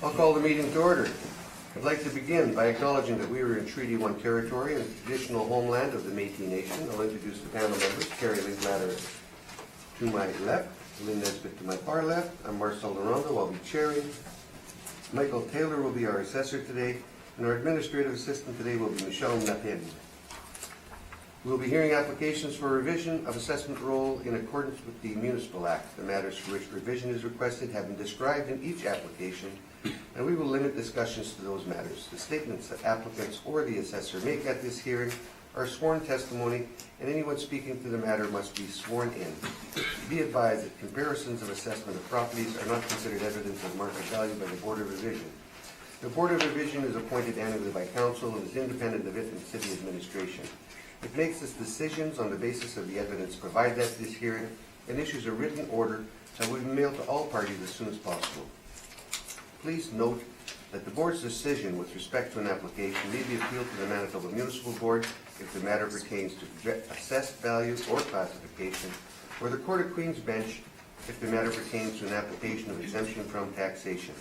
I'll call the meeting to order. I'd like to begin by acknowledging that we are in Treaty 1 territory and the traditional homeland of the Métis Nation. I'll introduce the panel members. Carrie Linklater to my left, Lynn Nesbitt to my far left. I'm Marcel Larondo, I'll be chairing. Michael Taylor will be our assessor today, and our administrative assistant today will be Michelle Napel. We'll be hearing applications for revision of assessment roll in accordance with the Municipal Act. The matters for which revision is requested have been described in each application, and we will limit discussions to those matters. The statements that applicants or the assessor make at this hearing are sworn testimony, and anyone speaking to the matter must be sworn in. Be advised that comparisons of assessment of properties are not considered evidence of market value by the Board of Revision. The Board of Revision is appointed annually by Council and is independent of it and City Administration. It makes its decisions on the basis of the evidence provided at this hearing and issues a written order that will be mailed to all parties as soon as possible. Please note that the Board's decision with respect to an application may be appealed to the Manitoba Municipal Board if the matter pertains to assessed value or classification, or the Court of Queen's Bench if the matter pertains to an application of exemption from taxation.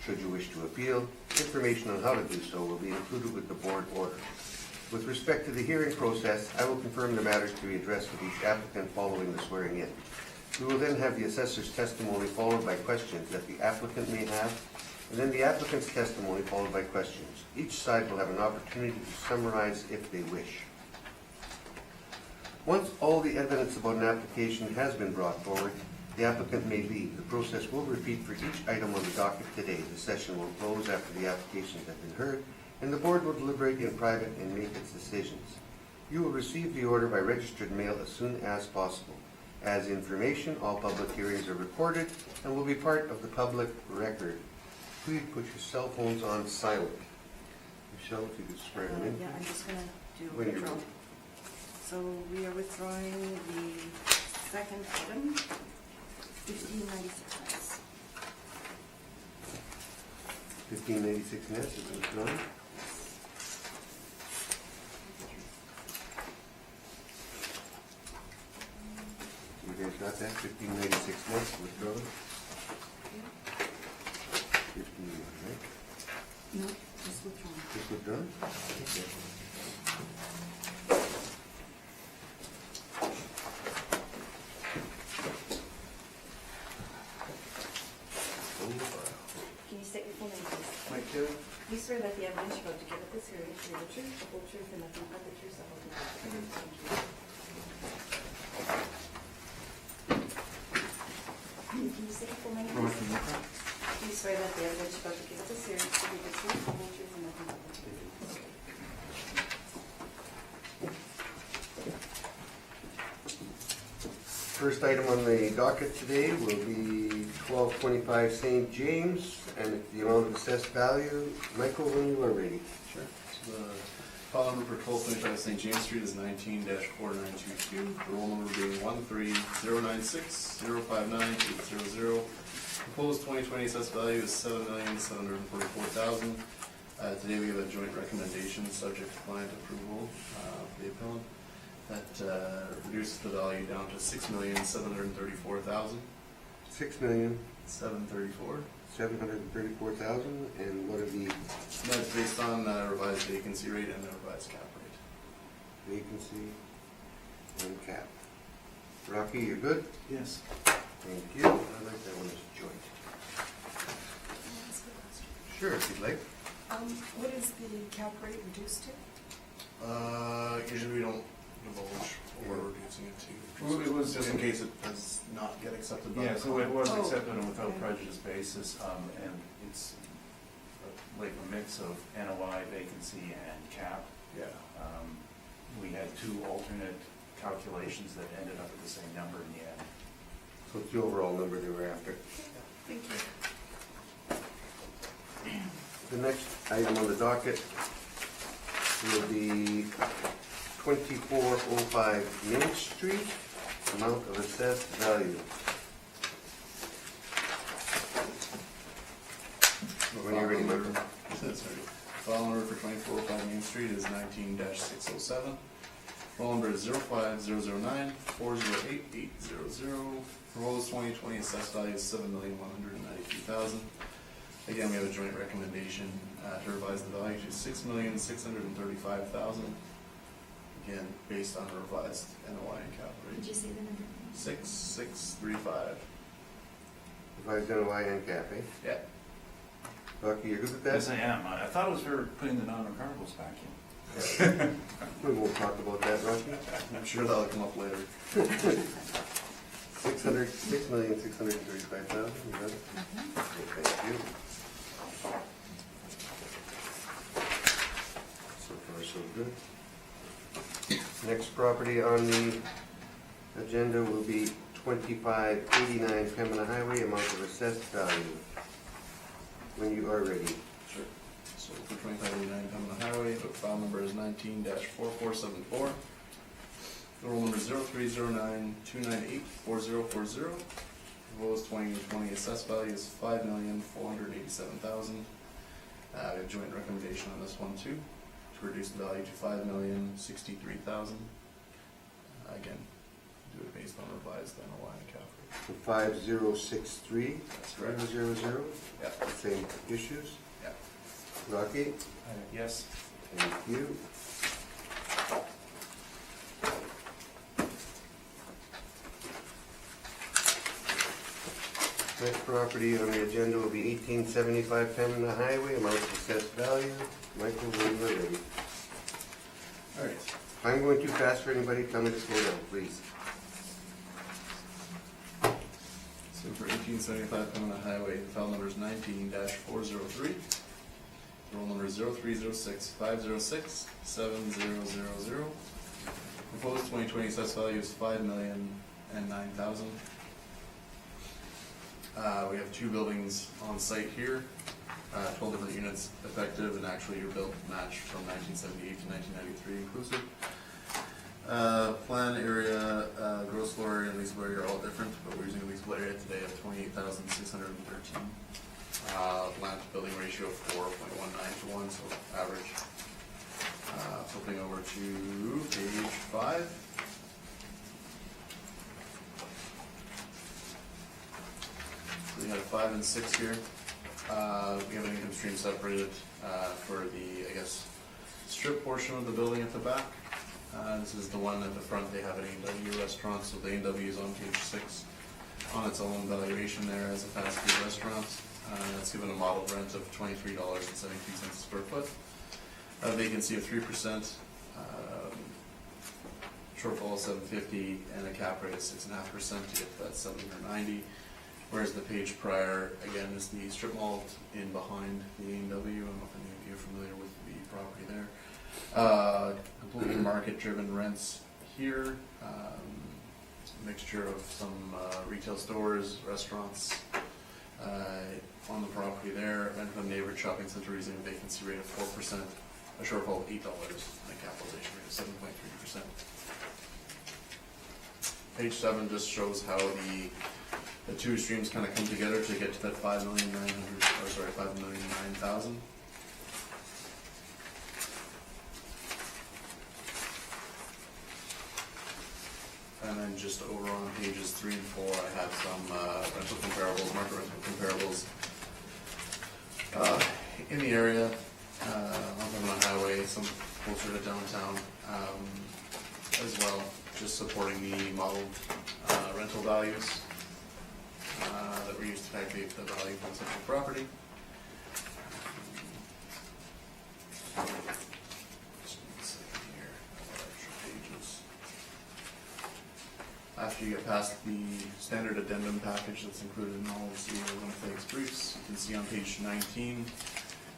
Should you wish to appeal, information on how to do so will be included with the Board order. With respect to the hearing process, I will confirm the matters to be addressed with each applicant following the swearing in. We will then have the assessor's testimony followed by questions that the applicant may have, and then the applicant's testimony followed by questions. Each side will have an opportunity to summarize if they wish. Once all the evidence about an application has been brought forward, the applicant may leave. The process will repeat for each item on the docket today. The session will close after the applications have been heard, and the Board will deliberate in private and make its decisions. You will receive the order by registered mail as soon as possible. As information, all public hearings are recorded and will be part of the public record. Please put your cell phones on silent. Michelle, if you could swear them in. Yeah, I'm just going to do a When you're withdrawal. ready. So we are withdrawing the second item, 1596. 1596 nets has been withdrawn. You guys got that? 1596 nets withdrawn? 15, right? No, just withdrawn. Just withdrawn? Okay. Can you state your full name, please? Mike Taylor? Do you swear that the evidence you're about to give at this hearing is the truth, the whole truth, and nothing but the truth, so help you God? Thank you. Can you state your full name, please? Do you swear that the evidence you're about to give at this hearing is the truth, the whole truth, and nothing but the truth? First item on the docket today will be 1225 St. James, and the amount of assessed value. Michael, when you are ready. Sure. So the file number for 1225 St. James Street is 19-4922. The roll number being 13096059800. Proposed 2020 assessed value is $7,744,000. Today we have a joint recommendation subject to client approval of the appellant that reduces the value down to $6,734,000. 6,734,000, and what are the That's based on revised vacancy rate and the revised cap rate. vacancy and cap? Rocky, you're good? Yes. Thank you. I like that one as joint. Can I ask a question? Sure, if you'd like. What is the cap rate reduced to? Usually we don't divulge what we're reducing it to. Well, it was just in case it does not get accepted by Yeah, the so it was Oh, accepted on a without okay. prejudice basis, and it's like a mix of NOI, vacancy, and cap. Yeah. We had two alternate calculations that ended up at the same number in the end. So it's the overall number they were after. Thank you. The next item on the docket will be 2405 Main Street, amount of assessed value. When you're ready, Michael. Sorry. File number for 2405 Main Street is 19-607. Roll number is 05009408800. Proposed 2020 assessed value is $7,192,000. Again, we have a joint recommendation to revise the value to $6,635,000. Again, based on a revised NOI and cap Did rate. you say the number? 6,635. Revised NOI and cap, eh? Yeah. Bucky, you're good with that? Yes, I am. I thought it was for putting the non-recoverables back in. We won't talk about that, Rocky. I'm sure that'll come up later. 6,635,000, you got it? Okay, thank you. So far, so good. Next property on the agenda will be 2589 Pembina Highway, amount of assessed value. When you are ready. Sure. So for 2589 Pembina Highway, the file number is 19-4474. The roll number is 0309-298-4040. Proposed 2020 assessed value is $5,487,000. We have joint recommendation on this one too, to reduce the value to $5,063,000. Again, do it based on revised NOI and cap rate. 5063. That's correct. 000. Yeah. Same issues. Yeah. Rocky? Yes. Thank you. Next property on the agenda will be 1875 Pembina Highway, amount of assessed value. Michael, when you are ready. All right. If I'm going too fast for anybody, tell me to slow down, please. So for 1875 Pembina Highway, the file number is 19-403. The roll number is 0306-506-7000. Proposed 2020 assessed value is $5,009,000. We have two buildings on site here, 12 different units effective, and actually your build match from 1978 to 1993 inclusive. Plan area, gross floor area and leasable area are all different, but we're using a leasable area today of 28,613. Land to building ratio of 4.19 to 1, so average. Flipping over to page 5. We have 5 and 6 here. We have an income stream separated for the, I guess, strip portion of the building at the back. This is the one at the front. They have an A&W restaurant, so the A&W is on page 6 on its own valuation there as a fast food restaurant. It's given a model rent of $23.73 a square foot. A vacancy of 3%, shortfall of $750, and a cap rate of 6.5% to get to that $790. Whereas the page prior, again, is the strip mall in behind the A&W. I don't know if any of you are familiar with the property there. Completely market-driven rents here. A mixture of some retail stores, restaurants on the property there. And from neighborhood shopping center using a vacancy rate of 4%, a shortfall of $8, and a capitalization rate of 7.3%. Page 7 just shows how the two streams kind of come together to get to that $5,009,000. And then just over on pages 3 and 4, I have some rental comparables, market rental comparables in the area, on the highway, some closer to downtown as well, just supporting the modeled rental values that were used to calculate the value of such a property. Just one second here, extra pages. After you get past the standard addendum package that's included in all of the Winnipeg's briefs, you can see on page 19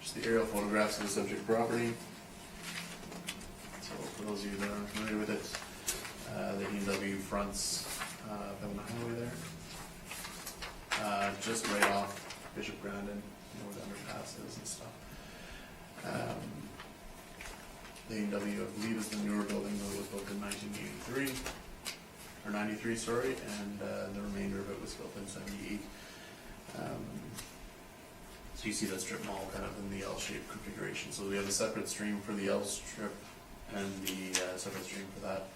just the aerial photographs of the subject property. So for those of you that aren't familiar with it, the A&W fronts Pembina Highway there. Just right off Bishop Grandin, where the underpass is and stuff. The A&W, I believe, is the newer building that was built in 1983, or 93, sorry, and the remainder of it was built in 78. So you see that strip mall kind of in the L-shaped configuration. So we have a separate stream for the L strip and the separate stream for that.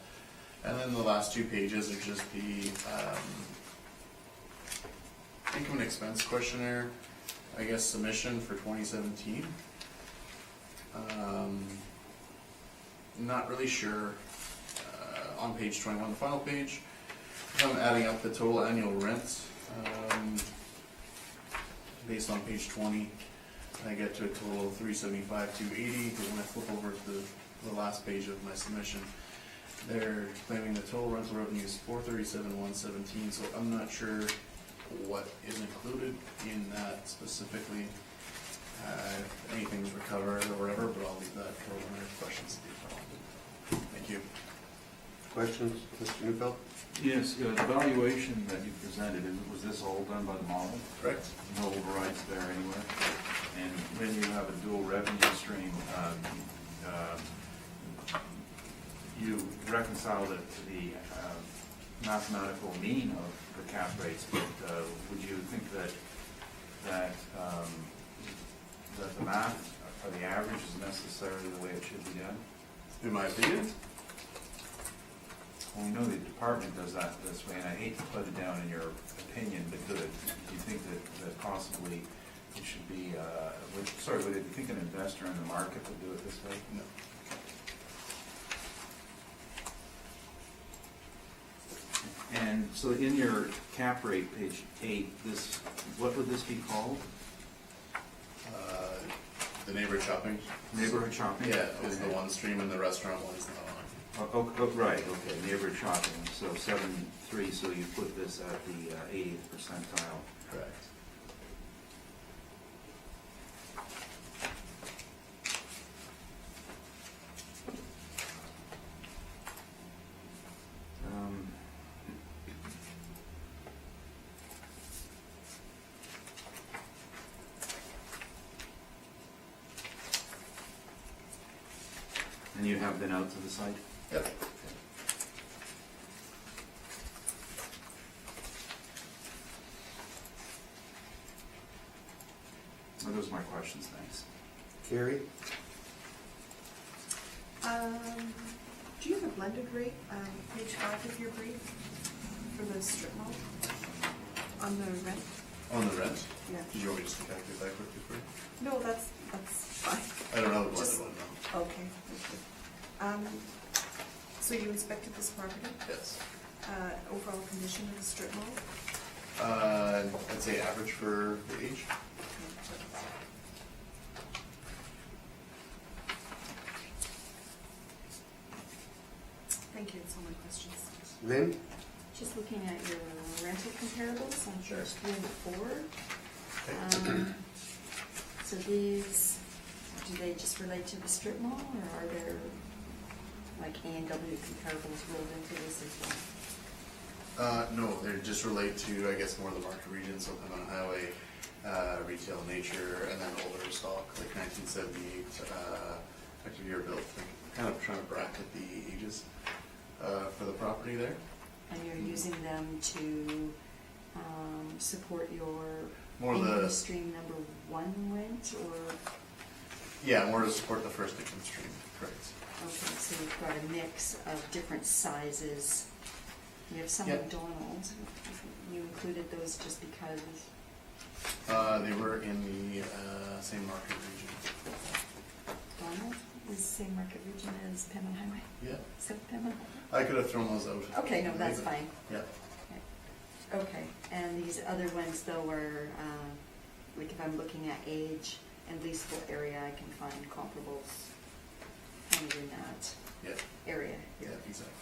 And then the last 2 pages are just the income and expense questionnaire I guess, submission for 2017. Not really sure. On page 21, the final page, I'm adding up the total annual rent. Based on page 20, I get to a total of $375,280. But when I flip over to the last page of my submission, they're claiming the total rental revenue is $437,117. So I'm not sure what is included in that specifically. If anything's recovered or whatever, but I'll leave that for when there's questions. Thank you. Questions, Mr. Neufeld? Yes, the valuation that you presented, was this all done by the model? Correct. No overrides there anywhere? And when you have a dual revenue stream, you reconciled it to the mathematical mean of the cap rates, but would you think that the math or the average is necessarily the way it should be done? In my opinion, Well, we know the department does that this way, and I hate to put it down in your opinion, but do you think that possibly it should be, would you think an investor in the market would do it this way? no. And so in your cap rate, page 8, what would this be called? The neighborhood shopping. Neighborhood shopping? Yeah, is the Okay. one stream and the restaurant one is not on. Right, okay, neighborhood shopping, so 7.3, so you put this at the 80th percentile. Correct. And you have been out to the site? Yep. Well, those are my questions, thanks. Carrie? Do you have a blended rate, page 5 of your brief for the strip mall on the rent? On the rent? Yeah. Did you want me just to calculate that quickly for you? No, that's fine. I don't know the Just- blended one, no. Okay, thank you. So you inspected this property, Yes. overall condition of the strip mall? I'd say average for the age. Thank you, that's all my questions. Lynn? Just looking at your rental comparables on Sure. page 3 and 4. So these, do they just relate to the strip mall, or are there like A&W comparables rolled into this as well? No, they just relate to, I guess, more of the market region, so come on highway, retail nature, and then older stock, like 1978, active year built. Kind of trying to bracket the ages for the property there. And you're using them to support your More income the, stream number 1 rent, or? yeah, more to support the first income stream, correct. Okay, so you've got a mix of different sizes. You have some Yep. McDonald's. You included those just because? They were in the same market region. McDonald's is the same market region as Pembina Highway? Yeah, South Pembina? I could have thrown those out. Okay, no, that's fine. Yeah. Okay, and these other ones though are, like if I'm looking at age and leasable area, I can find comparables kind of in that Yeah, area yeah, here. exactly.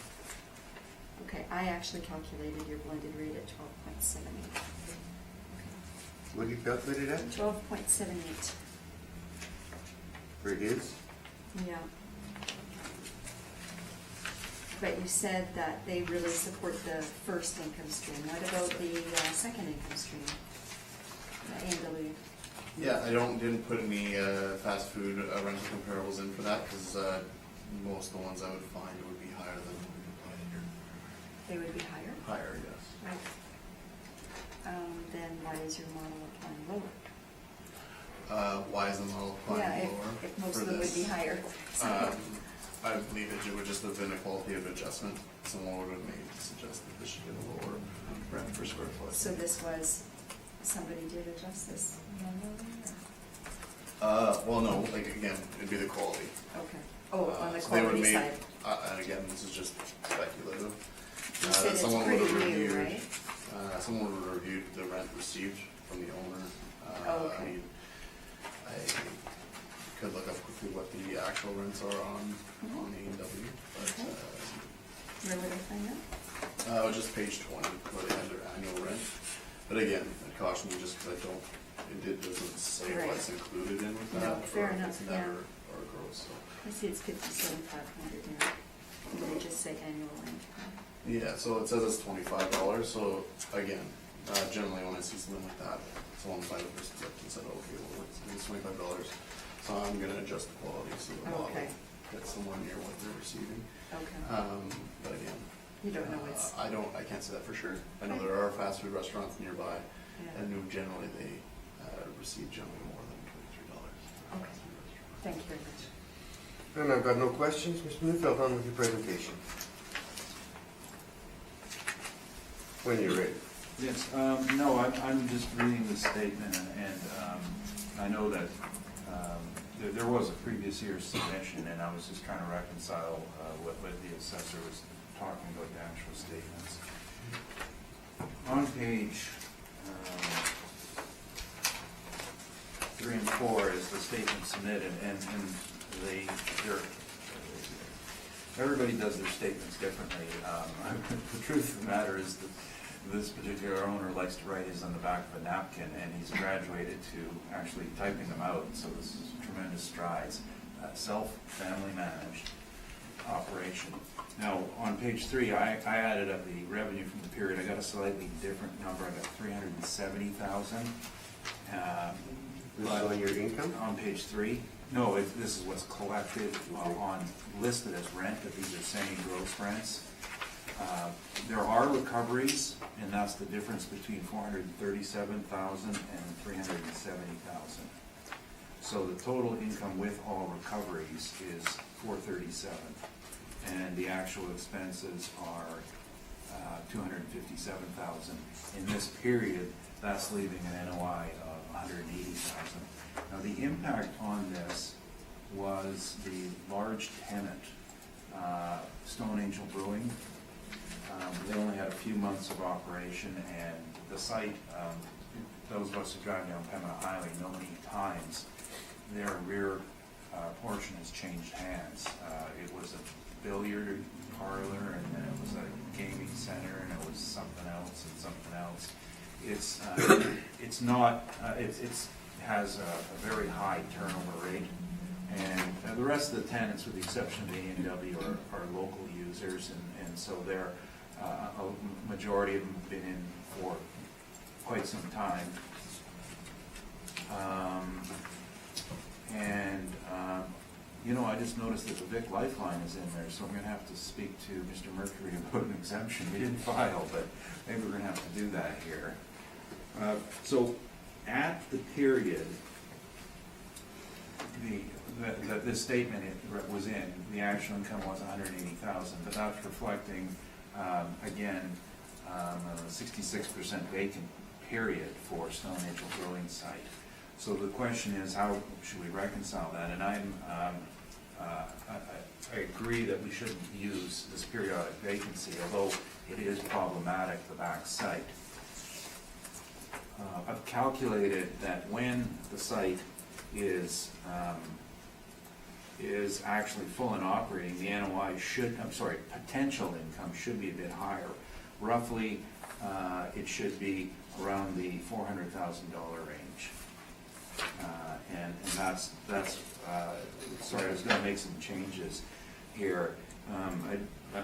Okay, I actually calculated your blended rate at 12.78. What do you calculate it at? 12.78, For his? yeah. But you said that they really support the first income stream. What about the second income stream? The A&W? Yeah, I didn't put any fast food rental comparables in for that, because most of the ones I would find would be higher than what we applied here. They would be higher? Higher, yes. Right. Then why is your model applying lower? Why is the model applying Yeah, lower if most for of them would be this? higher. I believe that it would just have been a qualitative adjustment. Someone would have made to suggest that this should get a lower rent per square foot. So this was somebody did adjust this manually, Well, no, like, again, it'd be the quality. or? Okay. Oh, on the So they would quality make- side. And again, this is just speculative. You said it's someone pretty would have new, reviewed- right? Someone would have reviewed the rent received from the owner. Oh, okay. I mean, I could look up quickly what the actual rents are on A&W, but, Okay. Where would I find that? just page 20, where they have their annual rent. But again, I caution you just because doesn't say Right. what's included in No, that. fair or if enough, it's yeah. never or gross, so. I see it's 57,500 here. And they just say annual rent. Yeah, so it says it's $25, so again, generally when I see something like that, someone might have just looked and said, okay, well, it's $25, so I'm gonna adjust the quality so the model Okay. gets somewhere near what they're receiving. Okay. But again, You don't know what's, I can't say that for sure. I know there are fast food restaurants nearby, yeah. and generally they receive generally more than $23. Okay. Thank you very much. And I've got no questions. Mr. Neufeld, on with your presentation. When you're ready. Yes, no, I'm just reading the statement, and I know that there was a previous year's submission, and I was just trying to reconcile what the assessor was talking about, the actual statements. On page 3 and 4 is the statement submitted, and everybody does their statements differently. The truth of the matter is that this particular owner likes to write his on the back of a napkin, and he's graduated to actually typing them out, so this is tremendous strides. Family managed operation. Now, on page 3, I added up the revenue from the period. I got a slightly different number. I got 370,000. This is on your income? On page 3. No, this is what's collected listed as rent, but these are semi-gross rents. There are recoveries, and that's the difference between 437,000 and 370,000. So the total income with all recoveries is 437, and the actual expenses are 257,000. In this period, that's leaving an NOI of 180,000. Now, the impact on this was the large tenant, Stone Angel Brewing. They only had a few months of operation, and the site, those of us who drive down Pembina Highway know many times, their rear portion has changed hands. It was a billiard parlor, and then it was a gaming center, and it was something else and something else. It's not, it has a very high turnover rate, and the rest of the tenants, with the exception of the A&W, are local users, and so they're, a majority of them have been in for quite some time. I just noticed that the Vic Lifeline is in there, so I'm gonna have to speak to Mr. Mercury about an exemption. We didn't file, but maybe we're gonna have to do that here. So at the period that this statement was in, the actual income was 180,000, but that's reflecting, again, a 66% vacant period for Stone Angel Brewing site. So the question is, how should we reconcile that? And I agree that we shouldn't use this periodic vacancy, although it is problematic, the back site. I've calculated that when the site is actually full and operating, the NOI potential income should be a bit higher. Roughly, it should be around the $400,000 range. And that's sorry, I was going to make some changes here.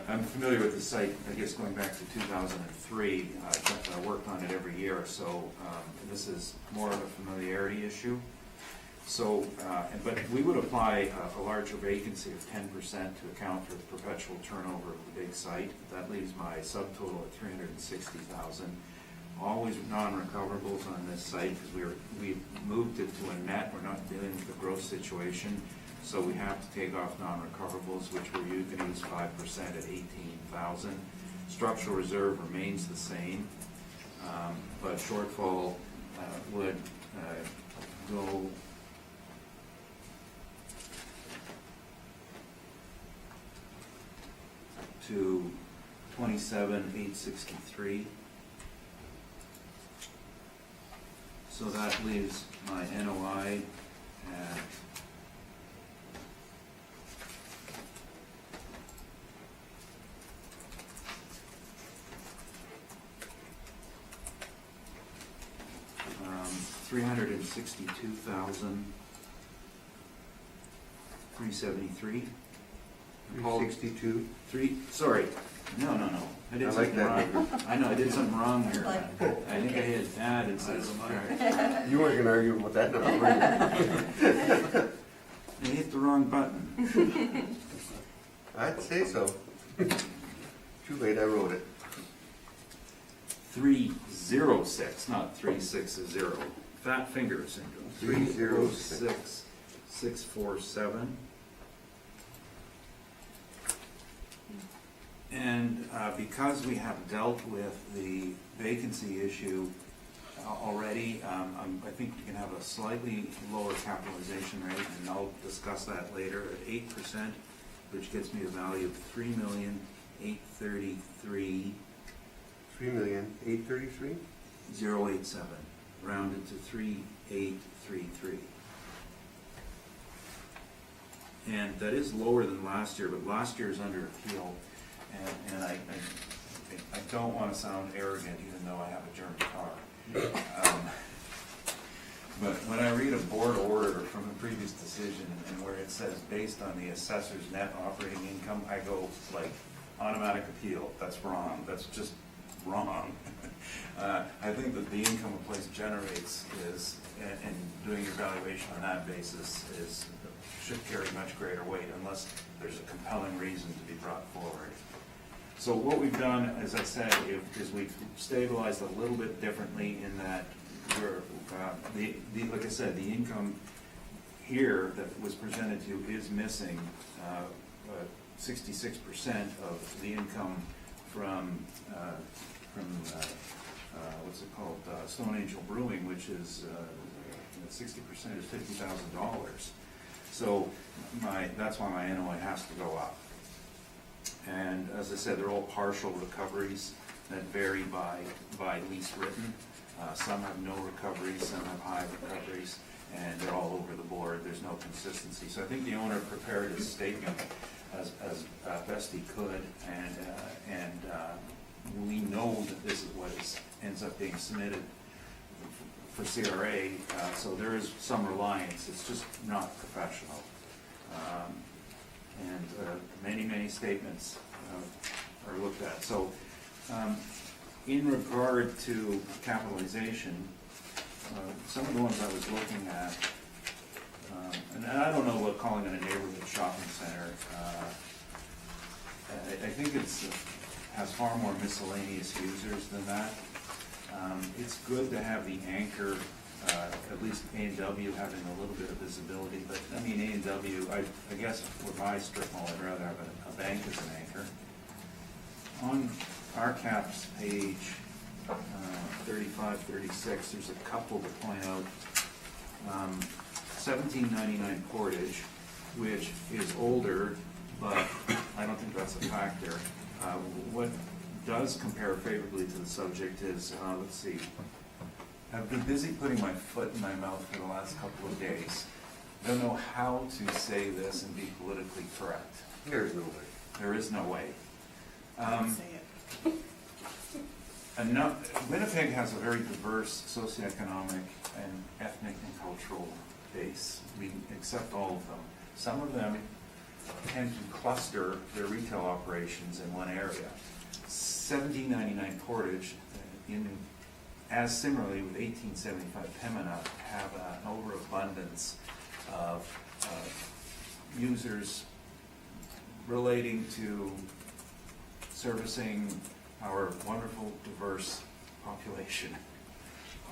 I'm familiar with the site, I guess, going back to 2003. I worked on it every year, so this is more of a familiarity issue. So, but we would apply a larger vacancy of 10% to account for the perpetual turnover of the big site. That leaves my subtotal at 360,000. Always non-recoverables on this site because we moved it to a net. We're not dealing with a gross situation, so we have to take off non-recoverables, which we're going to use 5% at 18,000. Structural reserve remains the same, but shortfall would go to 27,863. So that leaves my NOI at $362,373. 362. No. I did I like something that wrong. number. I know, I did something wrong here. Like, I think I hit add instead of subtract. You weren't gonna argue with that number, were I hit the wrong button. you? I'd say so. Too late, I wrote it. 306, not 360. Fat finger syndrome. 306. 647. And because we have dealt with the vacancy issue already, I think we can have a slightly lower capitalization rate, and I'll discuss that later, at 8%, which gets me a value of $3,833,087, 3,833,000. rounded to 3,833. And that is lower than last year, but last year is under appeal, and I don't want to sound arrogant, even though I have a German car. But when I read a board order from a previous decision, and where it says based on the assessor's net operating income, I go like, automatic appeal, that's wrong, that's just wrong. I think that the income a place generates is, and doing your valuation on that basis should carry much greater weight unless there's a compelling reason to be brought forward. So what we've done, as I said, is we've stabilized a little bit differently in that we're, like I said, the income here that was presented to you is missing 66% of the income from what's it called, Stone Angel Brewing, which is 60% is $50,000. So that's why my NOI has to go up. And as I said, they're all partial recoveries that vary by lease written. Some have no recoveries, some have high recoveries, and they're all over the board. There's no consistency. So I think the owner prepared his statement as best he could, and we know that this is what ends up being submitted for CRA, so there is some reliance. It's just not professional. And many statements are looked at. So in regard to capitalization, some of the ones I was looking at, and I don't know what calling it a neighborhood shopping center, I think has far more miscellaneous users than that. It's good to have the anchor, at least A&W having a little bit of visibility, but I mean A&W, I guess for my strip mall, I'd rather have a bank as an anchor. On RCAP's page 35, 36, there's a couple to point out. 1799 Portage, which is older, but I don't think that's a factor. What does compare favorably to the subject is, let's see, I've been busy putting my foot in my mouth for the last couple of days. I don't know how to say this and be politically correct. There's no way. There is no way. Say it. Winnipeg has a very diverse socioeconomic and ethnic and cultural base. We accept all of them. Some of them tend to cluster their retail operations in one area. 1799 Portage, as similarly with 1875 Pembina, have an overabundance of users relating to servicing our wonderful, diverse population.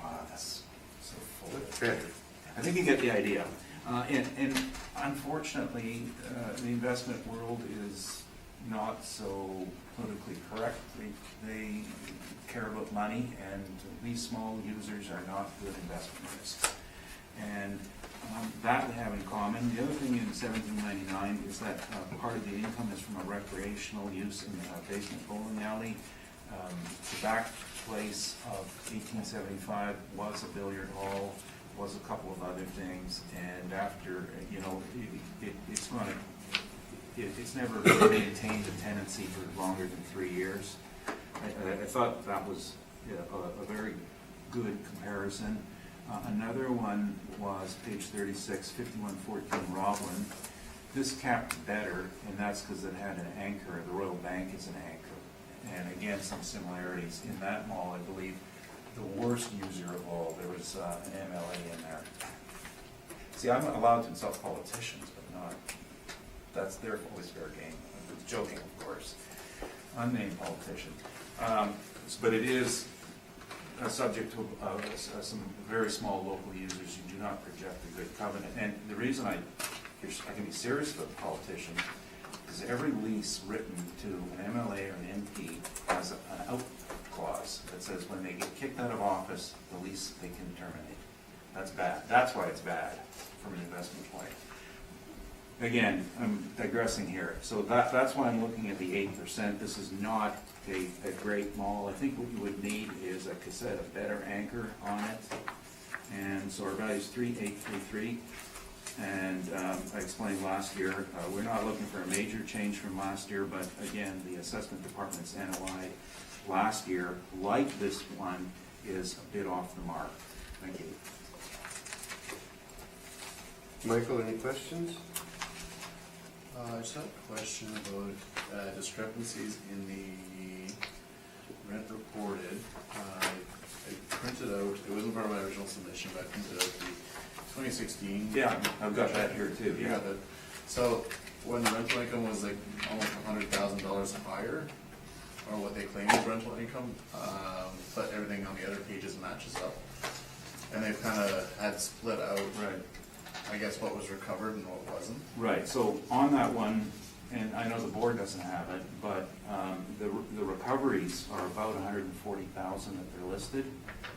Wow, that's so full. That's better. I think you get the idea. And unfortunately, the investment world is not so politically correct. They care about money, and these small users are not good investment risks. And that we have in common. The other thing in 1799 is that part of the income is from a recreational use in the basement bowling alley. The back place of 1875 was a billiard hall, was a couple of other things, and after, you know, it's never maintained a tenancy for longer than 3 years. I thought that was a very good comparison. Another one was page 36, 5114 Roblin. This capped better, and that's because it had an anchor. The Royal Bank is an anchor. And again, some similarities. In that mall, I believe, the worst user of all, there was an MLA in there. See, I'm allowed to insult politicians, but not, that's their always fair game. I'm joking, of course. Unnamed politician. But it is subject to some very small local users who do not project a good covenant. And the reason I can be serious about the politician is every lease written to an MLA or an MP has an out clause that says when they get kicked out of office, the lease they can terminate. That's bad. That's why it's bad from an investment point. Again, I'm digressing here. So that's why I'm looking at the 8%. This is not a great mall. I think what you would need is, like I said, a better anchor on it. And so our value is 3833. And I explained last year, we're not looking for a major change from last year, but again, the assessment department's NOI last year, like this one, is a bit off the mark. Thank you. Michael, any questions? I just have a question about discrepancies in the rent reported. I printed out, it wasn't part of my original submission, but I printed out the 2016. Yeah, I've got that here too. You got that. So when the rental income was like almost $100,000 higher, or what they claim is rental income, but everything on the other pages matches up. And they've kind of had split out, Right. I guess, what was recovered and what wasn't. Right, so on that one, and I know the board doesn't have it, but the recoveries are about 140,000 that they're listed,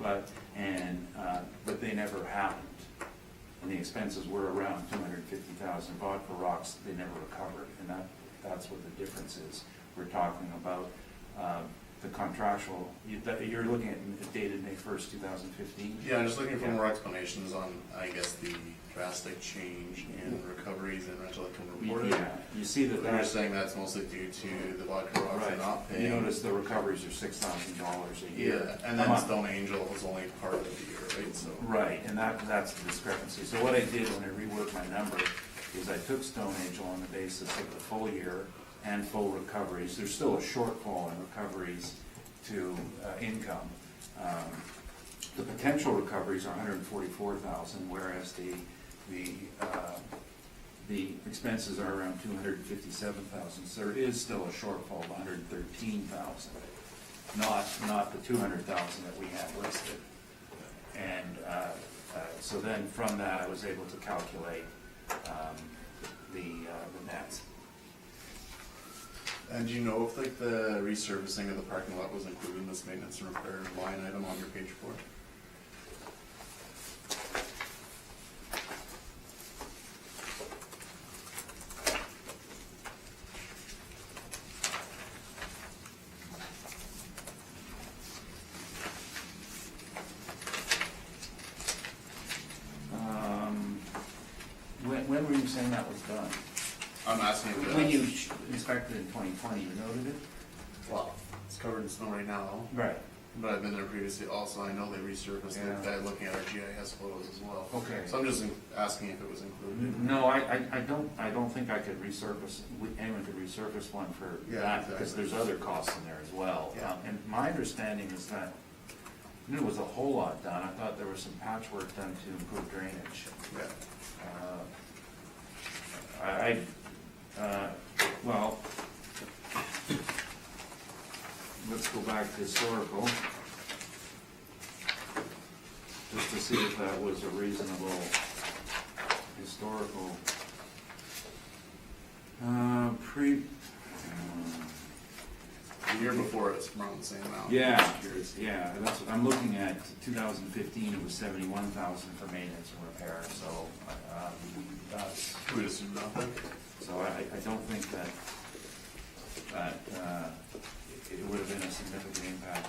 but they never happened. And the expenses were around 250,000. Vodka Rocks, they never recovered, and that's what the difference is. We're talking about the contractual, you're looking at dated May 1st, 2015? Yeah, I'm just looking for more explanations on, I guess, the drastic change in recoveries and rental income reported. Yeah, you see that They're that's, saying that's mostly due to the Vodka Rocks right. not paying. You notice the recoveries are $6,000 a year. Yeah, and then Stone Angel was only part of the year, right? So Right, and that's the discrepancy. So what I did when I reworked my number is I took Stone Angel on the basis of the full year and full recoveries. There's still a shortfall in recoveries to income. The potential recoveries are 144,000, whereas the expenses are around 257,000. So there is still a shortfall of 113,000, not the 200,000 that we have listed. And so then from that, I was able to calculate the net. And do you know if like the resurfacing of the parking lot was included in this maintenance and repair line item on your page 4? When were you saying that was done? I'm asking if When you inspected in 2020, you noted it? well, it's covered in snow right now, Right. but I've been there previously also. I know they resurfaced it, Yeah. looking at our GIS photos as well. Okay. So I'm just asking if it was included. No, I don't think I could resurface, anyone could resurface one for Yeah, that, because exactly. there's other costs in there as well. Yeah. And my understanding is that there was a whole lot done. I thought there was some patchwork done to improve drainage. Yeah. Well, let's go back to historical, just to see if that was a reasonable historical. the year before it's around the same amount. Yeah, Just curious. yeah, that's what I'm looking at. 2015, it was 71,000 for maintenance and repair, so, that's, We assume nothing. so I don't think that, it would have been a significant impact.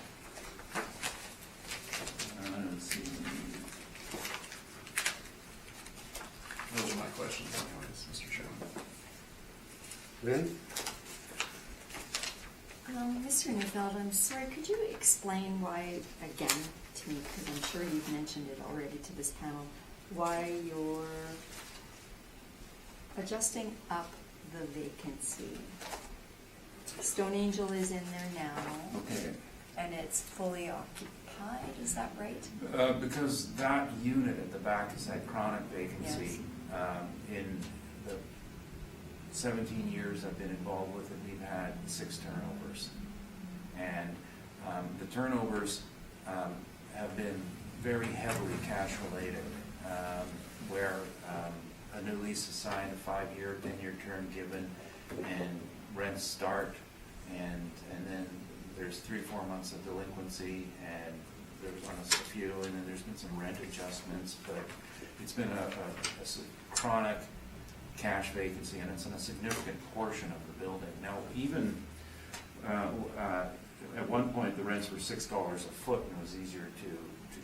Let's see. Those are my questions anyways, Mr. Chairman. Lynn? Mr. Neufeld, I'm sorry, could you explain why, again, to me, because I'm sure you've mentioned it already to this panel, why you're adjusting up the vacancy? Stone Angel is in there now, Okay. and it's fully occupied, is that right? Because that unit at the back has had chronic vacancy. In the 17 years I've been involved with it, we've had 6 turnovers. And the turnovers have been very heavily cash related, where a new lease is signed, a 5-year, 10-year term given, and rents start, and then there's 3-4 months of delinquency, and there's on a few, and then there's been some rent adjustments, but it's been a chronic cash vacancy, and it's in a significant portion of the building. Now, even at one point, the rents were $6 a foot, and it was easier to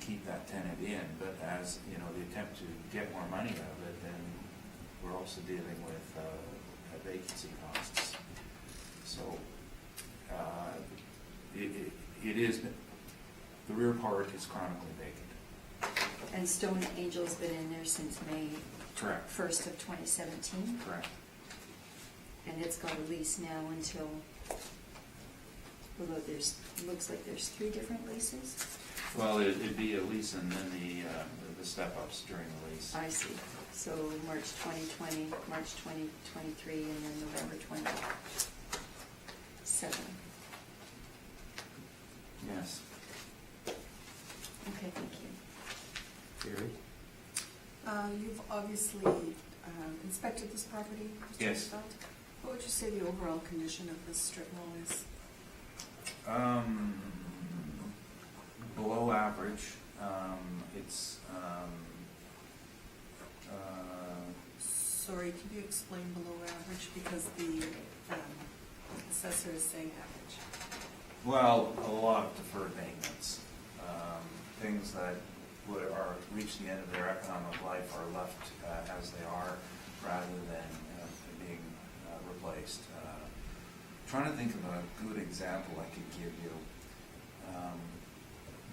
keep that tenant in, but as, you know, the attempt to get more money out of it, then we're also dealing with vacancy costs. So, it is, the rear part is chronically vacant. And Stone Angel's been in there since May Correct. 1st of 2017, Correct. and it's got a lease now until, although looks like there's 3 different leases. Well, it'd be a lease and then the step-ups during the lease. I see. So March 2020, March 2023, and then November 27. Yes. Okay, thank you. Gary? You've obviously inspected this property, Mr. Yes. Neufeld. What would you say the overall condition of this strip mall is? Below average. It's Sorry, could you explain below average, because the assessor is saying average? well, a lot of deferred maintenance. Things that are reach the end of their economic life are left as they are, rather than being replaced. Trying to think of a good example I could give you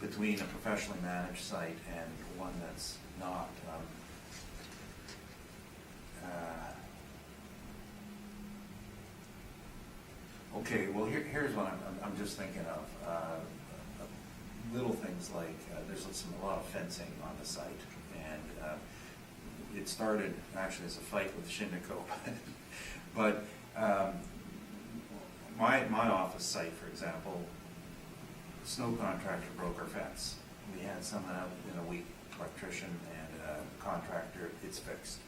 between a professionally managed site and one that's not. Okay, well, here's what I'm just thinking of. Little things like there's a lot of fencing on the site, and it started actually as a fight with Shinnecoe, but my office site, for example, snow contractor broke our fence. We had someone out in a week, electrician and a contractor. It's fixed.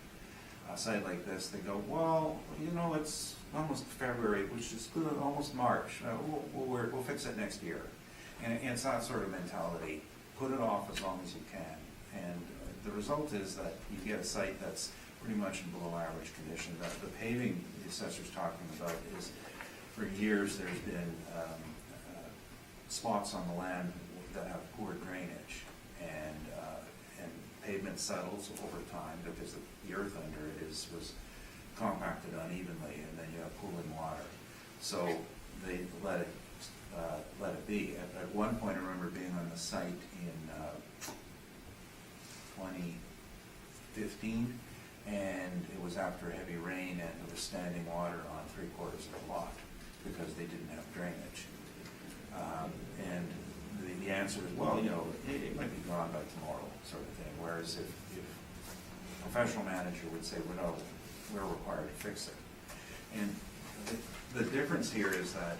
A site like this, they go, well, you know, it's almost February, which is good, almost March. We'll fix it next year. And it's that sort of mentality. Put it off as long as you can. And the result is that you get a site that's pretty much in below average condition. The paving the assessor's talking about is, for years, there's been spots on the land that have poor drainage, and pavement settles over time because the earth under it was compacted unevenly, and then you have pooling water. So they let it be. At one point, I remember being on the site in 2015, and it was after heavy rain, and there was standing water on 3/4 of the lot because they didn't have drainage. And the answer is, well, you know, it might be gone by tomorrow, sort of thing. Whereas if a professional manager would say, well, no, we're required to fix it. And the difference here is that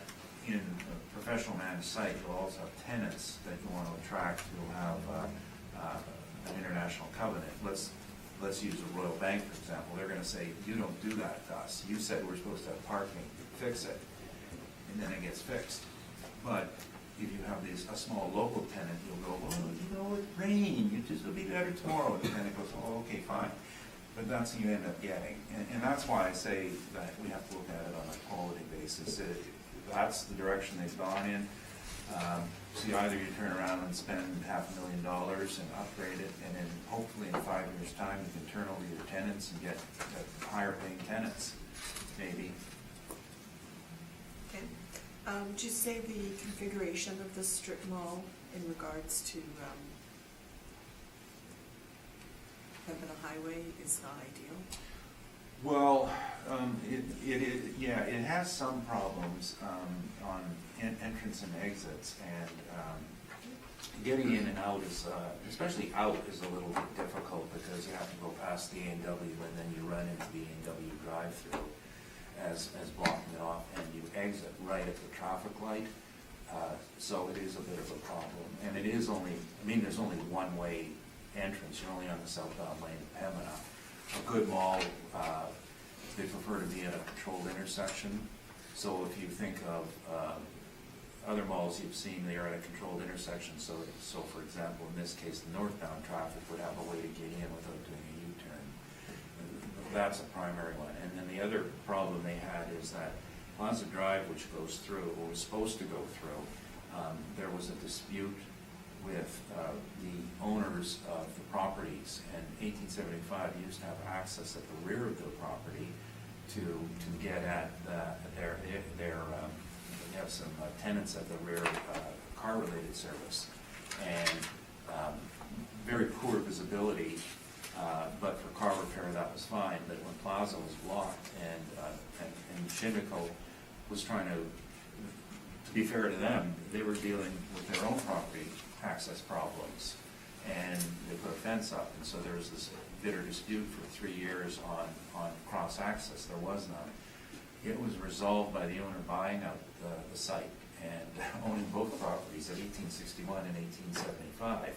in a professional managed site, you'll also have tenants that you want to attract who have an international covenant. Let's use a Royal Bank, for example. They're going to say, you don't do that to us. You said we're supposed to have parking, fix it. And then it gets fixed. But if you have a small local tenant, you'll go, well, you know, it rained, it'll be better tomorrow. And the tenant goes, oh, okay, fine. But that's what you end up getting. And that's why I say that we have to look at it on a quality basis. That's the direction they've gone in. So either you turn around and spend $500,000 and upgrade it, and then hopefully in 5 years' time, you can turn over your tenants and get higher paying tenants, maybe. Okay. Would you say the configuration of the strip mall in regards to Pembina Highway is not ideal? Well, it has some problems on entrance and exits, and getting in and out is, especially out, is a little bit difficult because you have to go past the A&W and then you run into the A&W drive-through as blocking it off, and you exit right at the traffic light. So it is a bit of a problem, and it is only, I mean, there's only one-way entrance. You're only on the southbound lane of Pembina. A good mall, they prefer to be at a controlled intersection. So if you think of other malls you've seen, they are at a controlled intersection. So for example, in this case, the northbound traffic would have a way to get in without doing a U-turn. That's a primary one. And then the other problem they had is that Plaza Drive, which goes through, or was supposed to go through, there was a dispute with the owners of the properties, and 1875 used to have access at the rear of the property to get at their they have some tenants at the rear, car-related service, and very poor visibility, but for car repair that was fine. But when Plaza was blocked and Shindico was trying to be fair to them, they were dealing with their own property access problems, and they put a fence up, and so there was this bitter dispute for 3 years on cross access. There was none. It was resolved by the owner buying out the site and owning both properties at 1861 and 1875,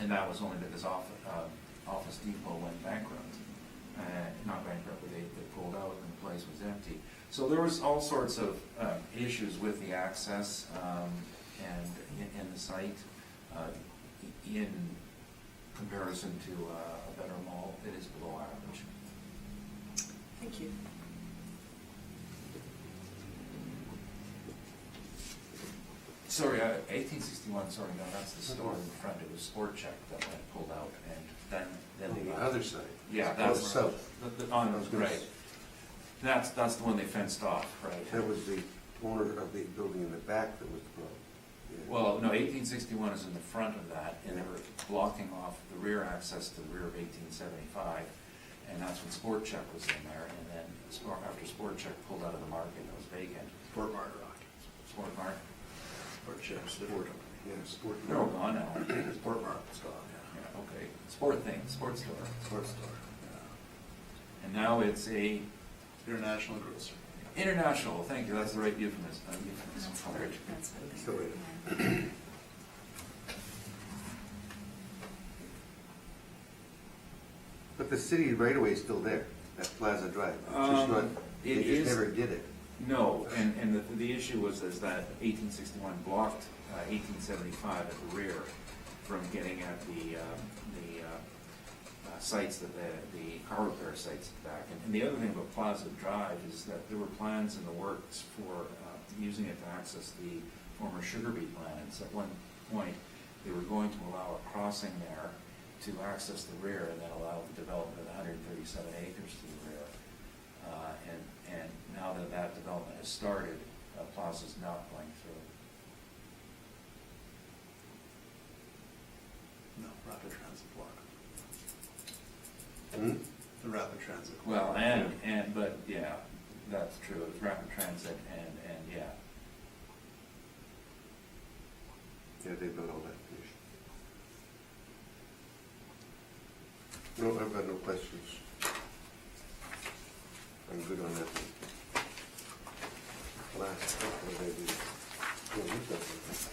and that was only because Office Depot went bankrupt. Not bankrupt, but they pulled out and the place was empty. So there was all sorts of issues with the access and in the site. In comparison to a better mall, it is below average. Thank you. Sorry, 1861, sorry, no, that's the store in front. It was Sport Check that went pulled out, and then On they the got... other side. Yeah, On the that's... south. On, I was gonna right. s- That's the one they fenced off, right? That was the owner of the building in the back that was the problem. Yeah. Well, no, 1861 is in the front of that, and they were blocking off the rear access to the rear of 1875, and that's when Sport Check was in there, and then after Sport Check pulled out of the market, it was vacant. Sport Mart Rock. Sport Mart? Sport Chips. Sport, yeah, sport. They're all gone now. Sport Mart's gone, yeah. Yeah, okay. Sport thing, sports store. Sports store. And now it's a International grocer. international, thank you, that's the right euphemism for it. That's what they So were, it- yeah. But the city right away is still there, that Plaza Drive. It's just not, they it just is- never did it. No, and the issue was is that 1861 blocked 1875 at the rear from getting at the sites, that the car repair sites at the back. And the other thing about Plaza Drive is that there were plans in the works for using it to access the former Sugar Beet lands. At one point, they were going to allow a crossing there to access the rear and then allow the development of 137 acres to the rear. And now that that development has started, Plaza's not going through. No, Rapid Transit block. Hmm? The Rapid Transit. Well, but yeah, that's true. It's rapid transit and yeah. Yeah, they built all that finish. No, I've got no questions. I'm good on that one. Last, what did I do? No, you've got one.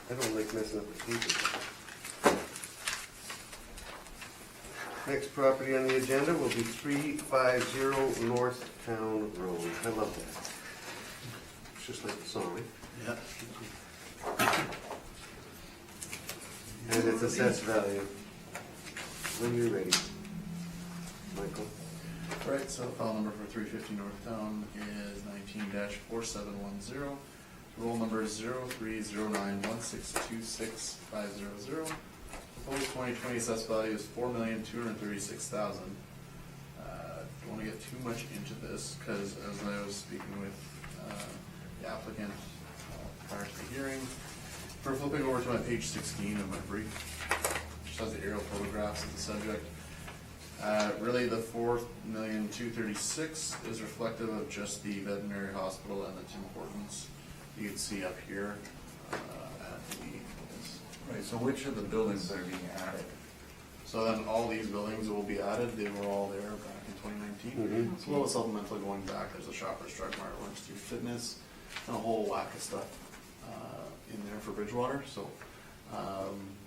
I don't like messing up the paper. Next property on the agenda will be 350 North Town Road. I love that. It's just like the song, eh? Yeah. And it's assessed value. When you're ready, Michael. Right, so file number for 350 North Town is 19-4710. Roll number is 0309162650. Proposed 2020 assessed value is $4,236,000. Don't want to get too much into this because as I was speaking with the applicant prior to the hearing, we're flipping over to my page 16 of my brief, which has the aerial photographs of the subject. Really, the $4,236,000 is reflective of just the veterinary hospital and the Tim Hortons you can see up here at the. Right, so which of the buildings are being added? So then all these buildings will be added. They were all there back in 2019. It's a little supplemental going back. There's a Shoppers Drug Mart, Lunch Street Fitness, and a whole whack of stuff in there for Bridgewater. So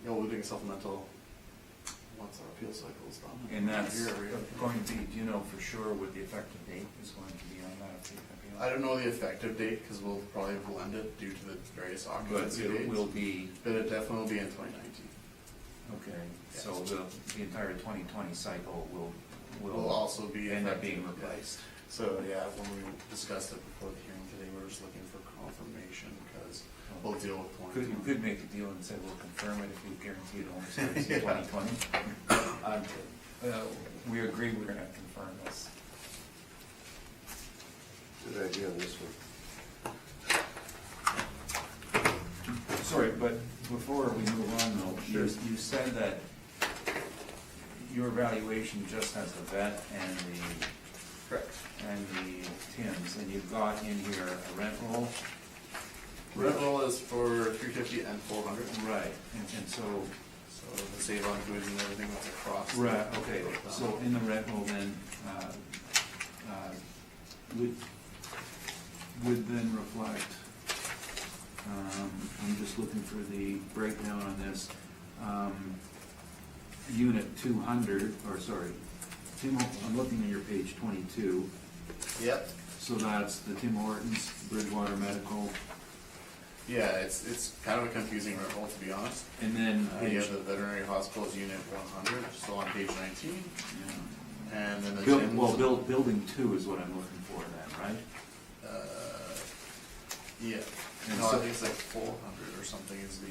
we're doing supplemental once our appeal cycle is done. And that's Here, going to be, do you know for sure what the effective date is going to be on that appeal? I don't know the effective date because we'll probably blend it due to the various But occupancy it dates. will be, But it definitely will be in 2019. okay, so the entire 2020 cycle will Will also be end up effective, being replaced. So yeah, when we discussed it before the hearing today, we were just looking for confirmation because we'll deal with one. You could make a deal and say we'll confirm it if you guarantee it only starts in 2020. I'm kidding. We agree we're gonna confirm this. Good idea on this one. Sorry, but before we move on though, you said that your evaluation just has the vet and Correct. the Tims, and you've got in here a rent roll. Rent roll is for 350 and 400. Right, and so. So the save on goods and everything that's across. Right, okay, so in the rent roll then, would then reflect, I'm just looking for the breakdown on this, unit 200, or sorry, I'm looking at your page 22, Yep. so that's the Tim Hortons, Bridgewater Medical, Yeah, it's kind of a confusing rent roll to be honest. and then You page, have the veterinary hospital's unit 100, so on page 19, and then the building 2 is what I'm looking for then, right? Yeah. And No, so- I think it's like 400 or something is the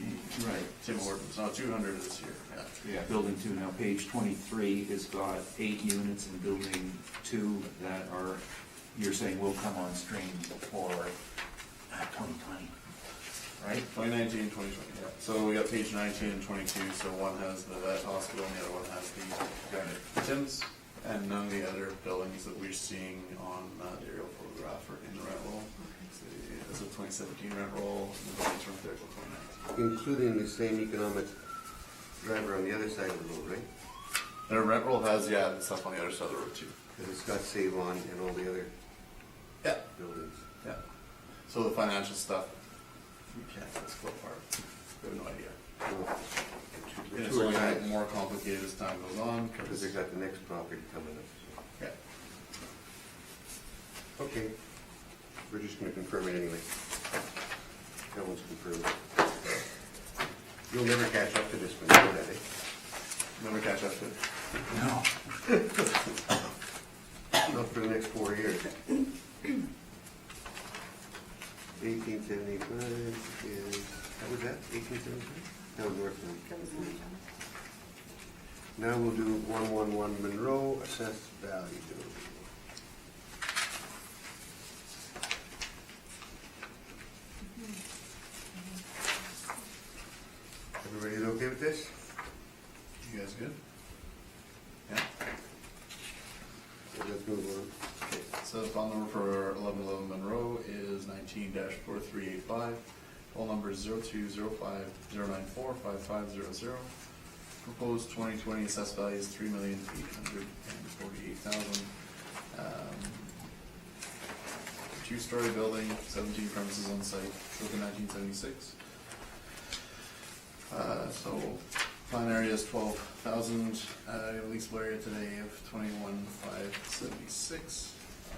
Right. Tim Hortons. No, 200 is here. Yeah. Yeah, building 2, now page 23 has got 8 units in building 2 that are, you're saying will come on stream for 2020, right? 2019, 2020. Yeah. So we got page 19 and 22. So one has the vet hospital and the other one has the Tim's, and none of the other buildings that we're seeing on the aerial photograph are in the rent roll. It's a 2017 rent roll, and the buildings from there till 2019. Including the same economic driver on the other side of the road, right? Their rent roll has, the stuff on the other side of the road too. Because it's got Save On and all the other Yeah. buildings. Yeah. So the financial stuff, we can't, let's go apart. We have no idea. Well, And the it's two are only tied, getting more complicated as time goes on, because they got the next property coming up. yeah. Okay, we're just gonna confirm it anyway. That one's confirmed. You'll never catch up to this one, you know that, eh? Never catch up to it. No. Not for the next 4 years. 1875 is, how was that, 1875? That was Northland. That was my job. Now we'll do 111 Monroe, assessed value. Everybody's okay with this? You guys good? Yeah? So let's move on. Okay, so the file number for 1111 Monroe is 19-4385. File number is 0205-094-5500. Proposed 2020 assessed value is $3,848,000. Two-story building, 17 premises on site, built in 1976. So Plan area is 12,000, leasable area today of 21,576,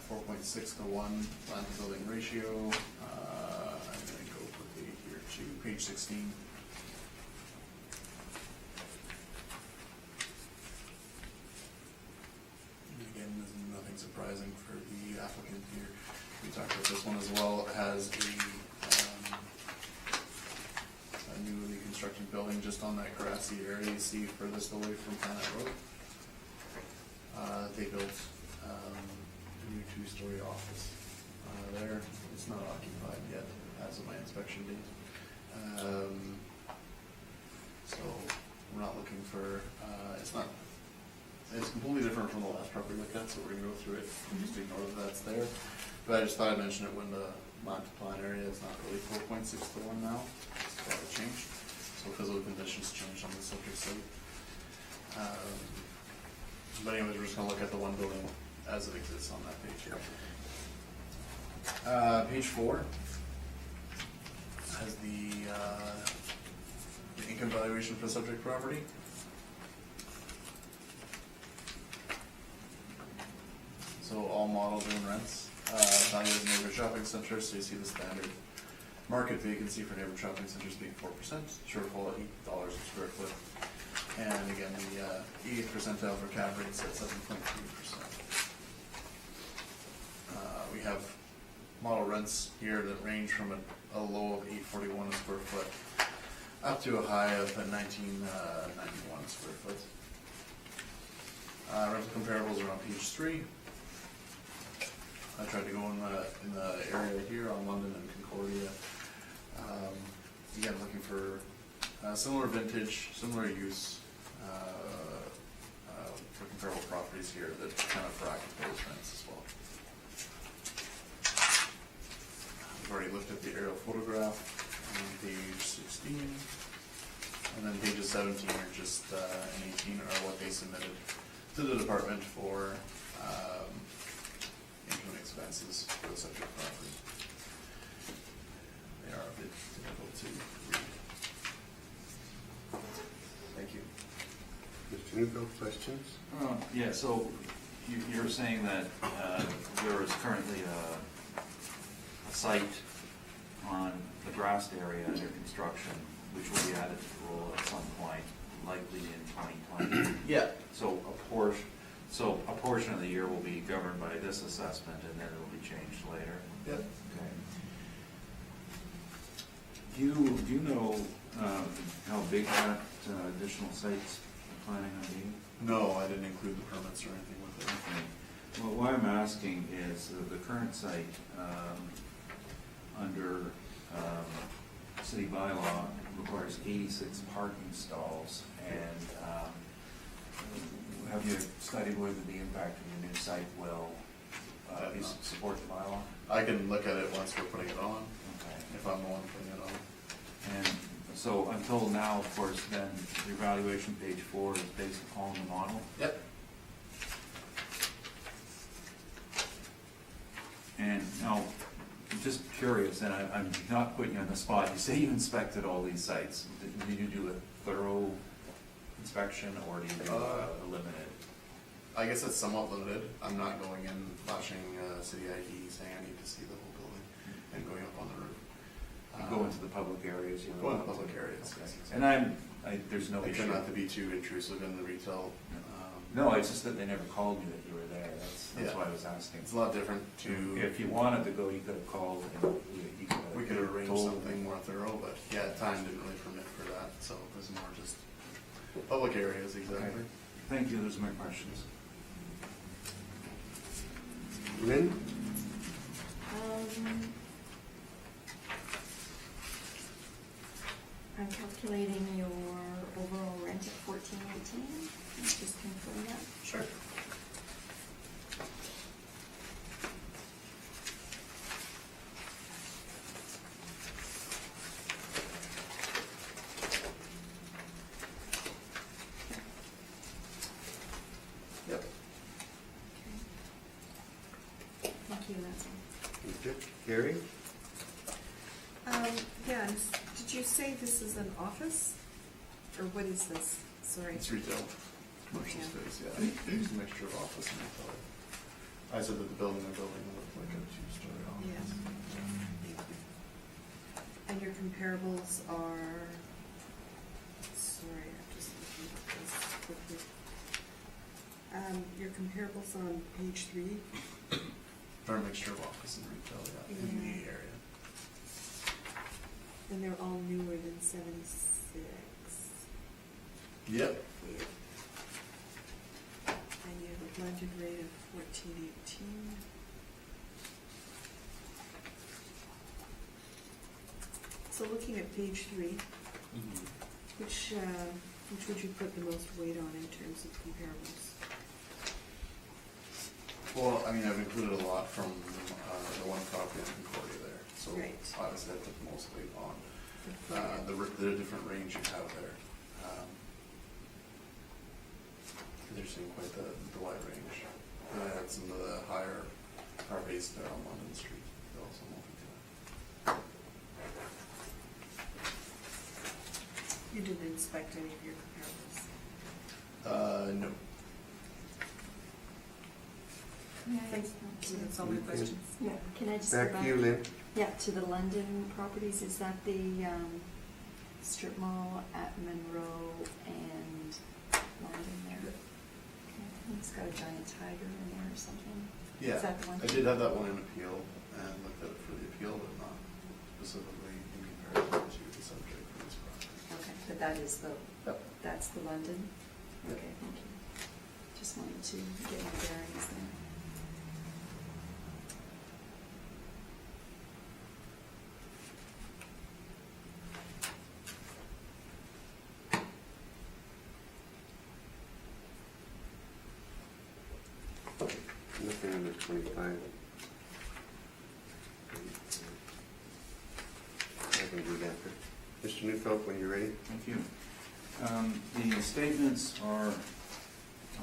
4.6 to 1 land to building ratio. I'm gonna go quickly here to page 16. And again, there's nothing surprising for the applicant here. We talked about this one as well. It has a newly constructed building just on that grassy area you see furthest away from Planet Road. They built a new 2-story office there. It's not occupied yet as of my inspection date. So we're not looking for, it's completely different from the last property we looked at, so we're gonna go through it and just ignore that that's there. But I just thought I'd mention it when the land to plan area is not really 4.6 to 1 now. It's probably changed. So physical conditions changed on the subject site. But anyways, we're just gonna look at the one building as it exists on that page here. Page 4 has the income valuation for the subject property. So all model driven rents, valued as neighborhood shopping centers, so you see the standard market vacancy for neighborhood shopping centers being 4%, shortfall at $8 a square foot. And again, the 80th percentile for cap rates at 7.3%. We have model rents here that range from a low of $841 a square foot up to a high of $1991 a square foot. Rental comparables are on page 3. I tried to go in the area here on London and Concordia. Again, looking for similar vintage, similar use for comparable properties here that kind of bracket those rents as well. We've already looked at the aerial photograph on page 16, and then pages 17 are just and 18 are what they submitted to the department for income expenses for the subject property. They are a bit difficult to read. Thank you. Mr. Newfield, questions? Yeah, so you're saying that there is currently a site on the grassed area under construction, which will be added to the rule at some point, likely in 2020. Yeah. So a portion of the year will be governed by this assessment, and then it will be changed later. Yep. Okay. Do you know how big that additional site's planning on being? No, I didn't include the permits or anything with it. Okay. Well, why I'm asking is the current site under city bylaw requires 86 parking stalls, and have you studied whether the impact of the new site will support the bylaw? I can look at it once we're putting it on, Okay. if I'm the one putting it on. And so until now, of course, then the evaluation page 4 is based upon the model. Yep. And now, I'm just curious, and I'm not putting you on the spot, you say you inspected all these sites. Did you do a thorough inspection, or do you do a limited? I guess it's somewhat limited. I'm not going in flashing city ID saying I need to see the whole building and going up on the roof. You go into the public areas? You Go into public areas. Okay. Yes. And there's no I issue. try not to be too intrusive in the retail. No, it's just that they never called you that you were there. That's Yeah. why I was asking. It's a lot different to, If you wanted to go, you could have called and we could have arranged told something more thorough, but yeah, time didn't really permit for that, so it was more just public areas, exactly. Okay. Thank you, those are my questions. Lynn? I'm calculating your overall rent at $14.18. Just confirm that. Sure. Yep. Okay. Thank you, that's all. Okay. Gary? Yeah, did you say this is an office? or what is this? Sorry. It's retail, commercial Yeah. space, yeah. It's a mixture of office and retail. I said that the building they're building looked like a two-story Yeah. office. Thank you. And your comparables are, sorry, I'm just looking at this quickly. Your comparables on page 3, They're a mixture of office and retail, yeah, in the area. and they're all newer than 76. Yep. Yeah. And you have a blended rate of 14.18. So looking at page 3, which would you put the most weight on in terms of comparables? Well, I mean, I've included a lot from the one property in Concordia there, so Right. obviously I took most weight on The the different range you have there. They're seeing quite the wide range. And I had some of the higher are based there on London Street, they're also multi-tenant. You didn't inspect any of your comparables? No. So that's all my questions. Yeah, can I just go Back back? to you, Lynn. Yeah, to the London properties, is that the strip mall at Monroe and London there? Okay, I think it's got a giant tiger in there or something. Yeah, Is that the one? I did have that one in appeal and looked at it for the appeal, but not specifically in comparison to the subject for this project. Okay, but that is the, Yep. that's the London? Yeah. Okay, thank you. Just wanted to get my bearings there. Nothing under 25. I can do that. Mr. Newfeld, when you're ready. Thank you. The statements are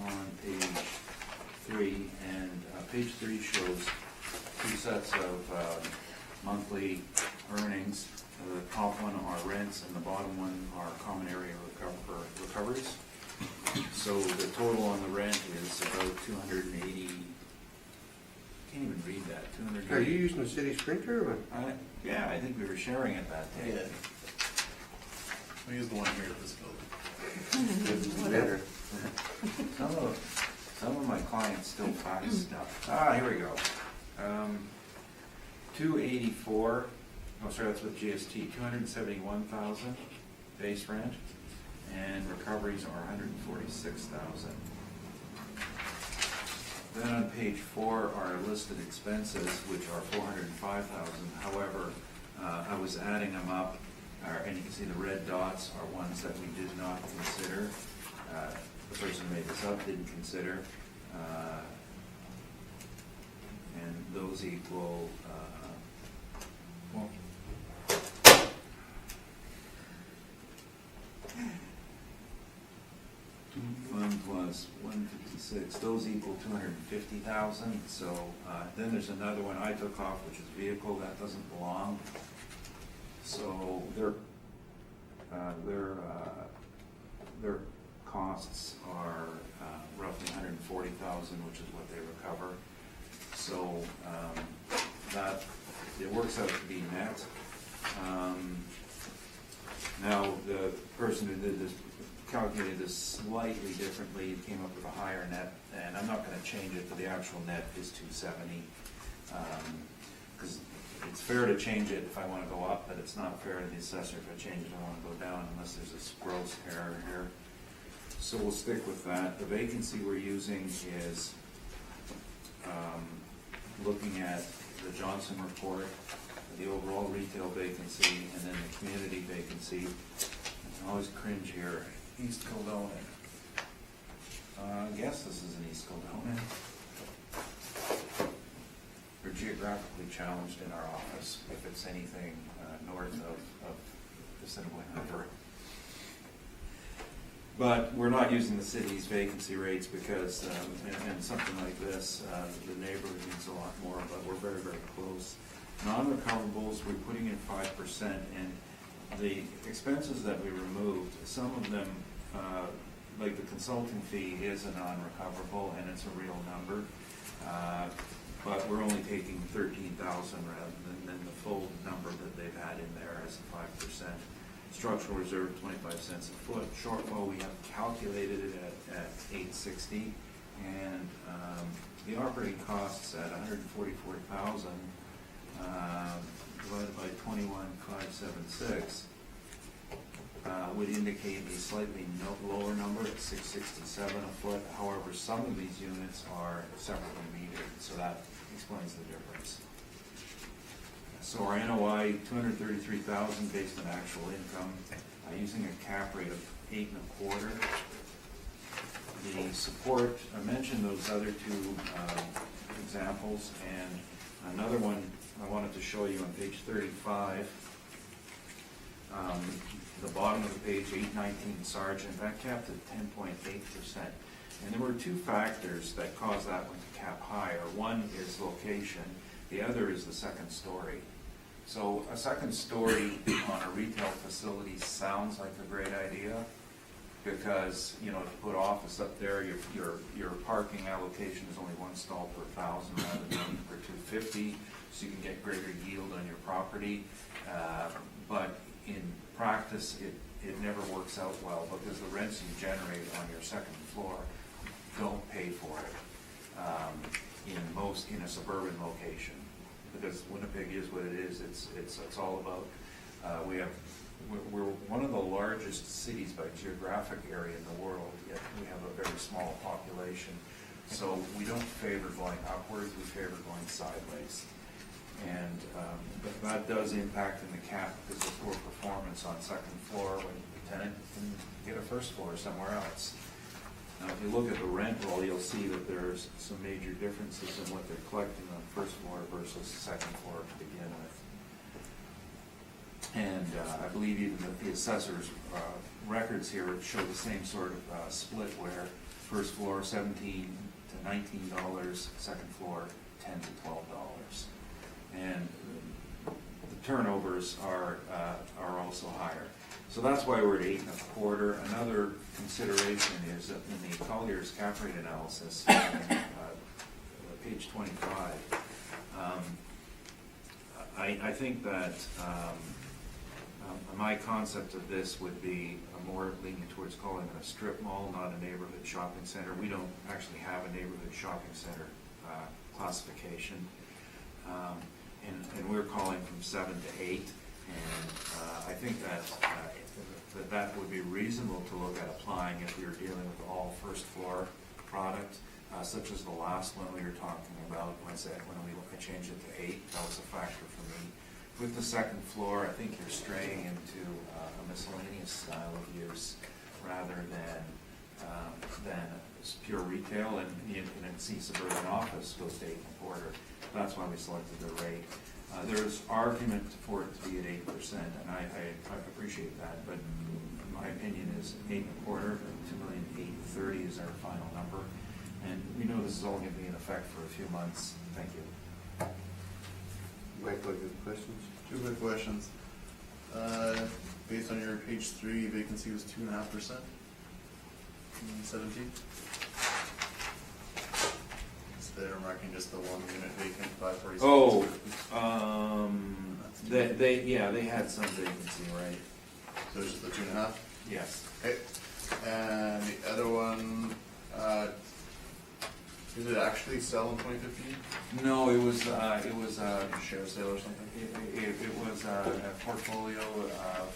on page 3, and page 3 shows 2 sets of monthly earnings. The top one are rents, and the bottom one are common area recoveries. So the total on the rent is about 280, can't even read that, 280. Are you using the city printer or what? Yeah, I think we were sharing it that day. Yeah. We use the one here at this building. This is better. Some of my clients still fax stuff. Here we go. 284, oh, sorry, that's with GST, 271,000 base rent, and recoveries are 146,000. Then on page 4 are listed expenses, which are 405,000. However, I was adding them up, and you can see the red dots are ones that we did not consider. The person who made this up didn't consider. And those equal, well, fund plus 156, those equal 250,000. So then there's another one I took off, which is vehicle, that doesn't belong. So their costs are roughly 140,000, which is what they recover. So that, it works out to be net. Now, the person who did this calculated this slightly differently, came up with a higher net, and I'm not gonna change it, but the actual net is 270. Because it's fair to change it if I wanna go up, but it's not fair to the assessor if I change it, I wanna go down unless there's a gross error here. So we'll stick with that. The vacancy we're using is looking at the Johnson report, the overall retail vacancy, and then the community vacancy. I always cringe here, East Kildonan. I guess this is an East Kildonan. We're geographically challenged in our office if it's anything north of the Assiniboine River. But we're not using the city's vacancy rates because, in something like this, the neighborhood needs a lot more, but we're very, very close. Non-recoverables, we're putting in 5%, and the expenses that we removed, some of them, like the consulting fee is a non-recoverable and it's a real number. But we're only taking 13,000 rather than the full number that they've had in there as a 5%. Structural reserve, 25 cents a foot. Shortfall, we have calculated it at 860, and the operating costs at 144,000 divided by 21,576 would indicate a slightly lower number at 667 a foot. However, some of these units are separately metered, so that explains the difference. So our NOI, 233,000 based on actual income, using a cap rate of 8.25. The support, I mentioned those other two examples, and another one I wanted to show you on page 35. The bottom of the page, 819 Sargent, that capped at 10.8%. And there were two factors that caused that one to cap higher. One is location, the other is the second story. So a second story on a retail facility sounds like a great idea, because, you know, to put office up there, your parking allocation is only one stall per 1,000 rather than per 250, so you can get greater yield on your property. But in practice, it never works out well, because the rents you generate on your second floor don't pay for it in a suburban location. Because Winnipeg is what it is. It's all about. We're one of the largest cities by geographic area in the world, yet we have a very small population. So we don't favor going upwards, we favor going sideways. And that does impact in the cap, because of poor performance on second floor when the tenant can get a first floor somewhere else. Now, if you look at the rent roll, you'll see that there's some major differences in what they're collecting on first floor versus second floor to begin with. And I believe even the assessor's records here show the same sort of split, where first floor $17 to $19, second floor $10 to $12. And the turnovers are also higher. So that's why we're at 8.25. Another consideration is that in the Collier's cap rate analysis, page 25, I think that my concept of this would be more leaning towards calling it a strip mall, not a neighborhood shopping center. We don't actually have a neighborhood shopping center classification. And we're calling from 7 to 8, and I think that would be reasonable to look at applying if you're dealing with all first floor product, such as the last one we were talking about. When I changed it to 8, that was a factor for me. With the second floor, I think you're straying into a miscellaneous style of use rather than pure retail, and you can see suburban office goes to 8.25. That's why we selected the rate. There's argument for it to be at 8%, and I appreciate that, but my opinion is 8.25, $2,830,000 is our final number, and we know this is all going to be in effect for a few months. Thank you. Michael, you have questions? Two quick questions. Based on your page 3, vacancy was 2.5% in 17. So they're marking just the one unit vacant, 546. Oh, they had some vacancy, right? So it's just the 2.5. Yes. Okay. And the other one, did it actually sell in 2015? No, it was Share sale or something? it was a portfolio of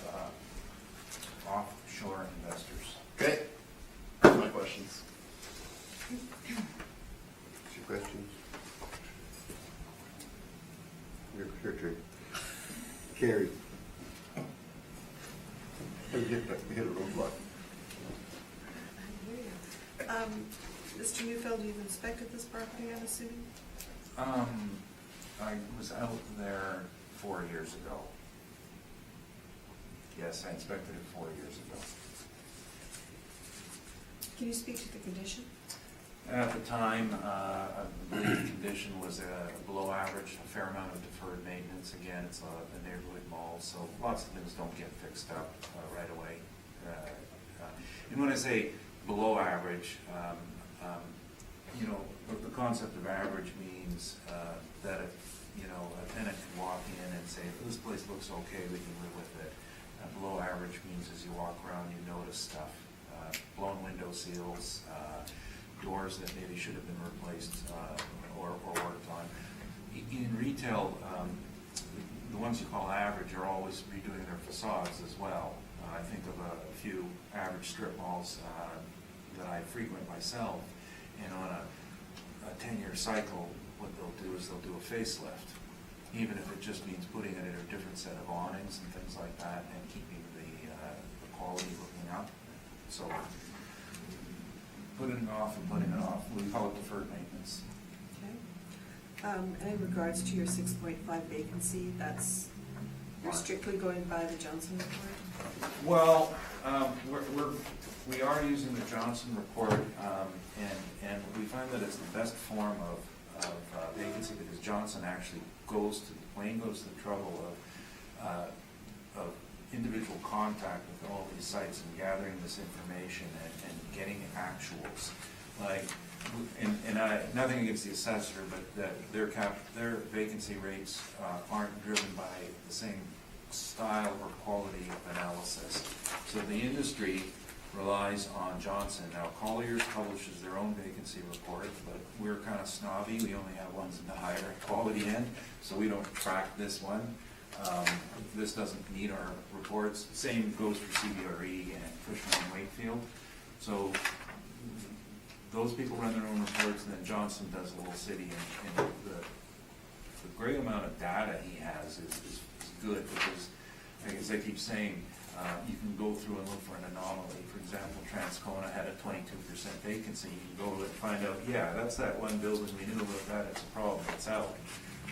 offshore investors. Okay. That's my questions. What's your questions? Your turn. Carrie. We hit a roadblock. Mr. Neufeld, you've inspected this property, I'm assuming? I was out there 4 years ago. Yes, I inspected it 4 years ago. Can you speak to the condition? At the time, I believe the condition was below average, a fair amount of deferred maintenance. Again, it's a neighborhood mall, so lots of things don't get fixed up right away. And when I say below average, you know, the concept of average means that if, you know, a tenant can walk in and say, this place looks okay, we can live with it. Below average means as you walk around, you notice stuff, blown window seals, doors that maybe should have been replaced or worked on. In retail, the ones you call average are always redoing their facades as well. I think of a few average strip malls that I frequent myself, and on a 10-year cycle, what they'll do is they'll do a facelift, even if it just means putting it in a different set of awnings and things like that, and keeping the quality looking up. So putting it off and putting it off, we call it deferred maintenance. Okay. And in regards to your 6.5 vacancy, you're strictly going by the Johnson report? Well, we are using the Johnson report, and we find that it's the best form of vacancy, because Johnson actually goes to the trouble of individual contact with all these sites and gathering this information and getting actuals. Like, nothing against the assessor, but that their vacancy rates aren't driven by the same style or quality of analysis. So the industry relies on Johnson. Now, Colliers publishes their own vacancy report, but we're kind of snobby. We only have ones in the higher quality end, so we don't track this one. This doesn't meet our reports. Same goes for CBRE and Cushman and Wakefield. So those people run their own reports, and then Johnson does a little city, and the great amount of data he has is good, because, as I keep saying, you can go through and look for an anomaly. For example, Transcona had a 22% vacancy. You can go and find out, yeah, that's that one building, we knew about that, it's a problem, it's out.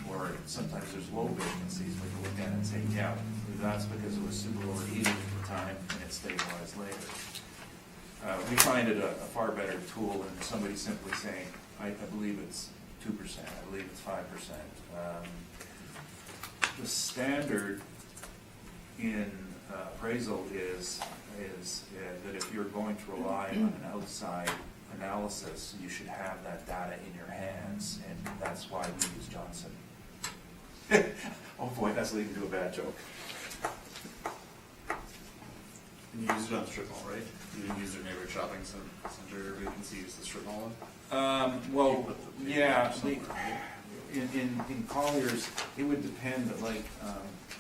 Or sometimes there's low vacancies, we can look at it and say, yeah, that's because it was super overheated at the time and it stabilized later. We find it a far better tool than somebody simply saying, I believe it's 2%, I believe it's 5%. The standard in appraisal is that if you're going to rely on an outside analysis, you should have that data in your hands, and that's why we use Johnson. Oh boy, that's leading to a bad joke. And you use it on the strip mall, right? You didn't use your neighborhood shopping center vacancy, you use the strip mall one? Well, yeah, in Colliers, it would depend, like,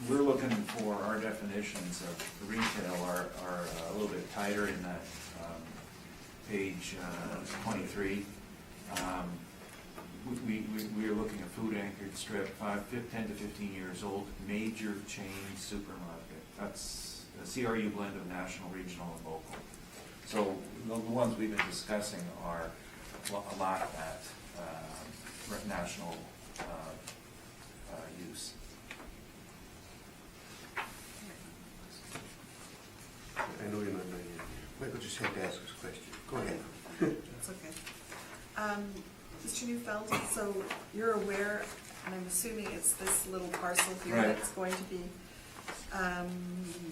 we're looking for, our definitions of retail are a little bit tighter in that page 23. We are looking at food anchored strip, 10 to 15 years old, major chain supermarket. That's a CRU blend of national, regional, and local. So the ones we've been discussing are a lot of that national use. I know you're not ready yet. Michael just had to ask us a question. Go ahead. It's okay. Mr. Neufeld, so you're aware, and I'm assuming it's this little parcel here Right. that's going to be,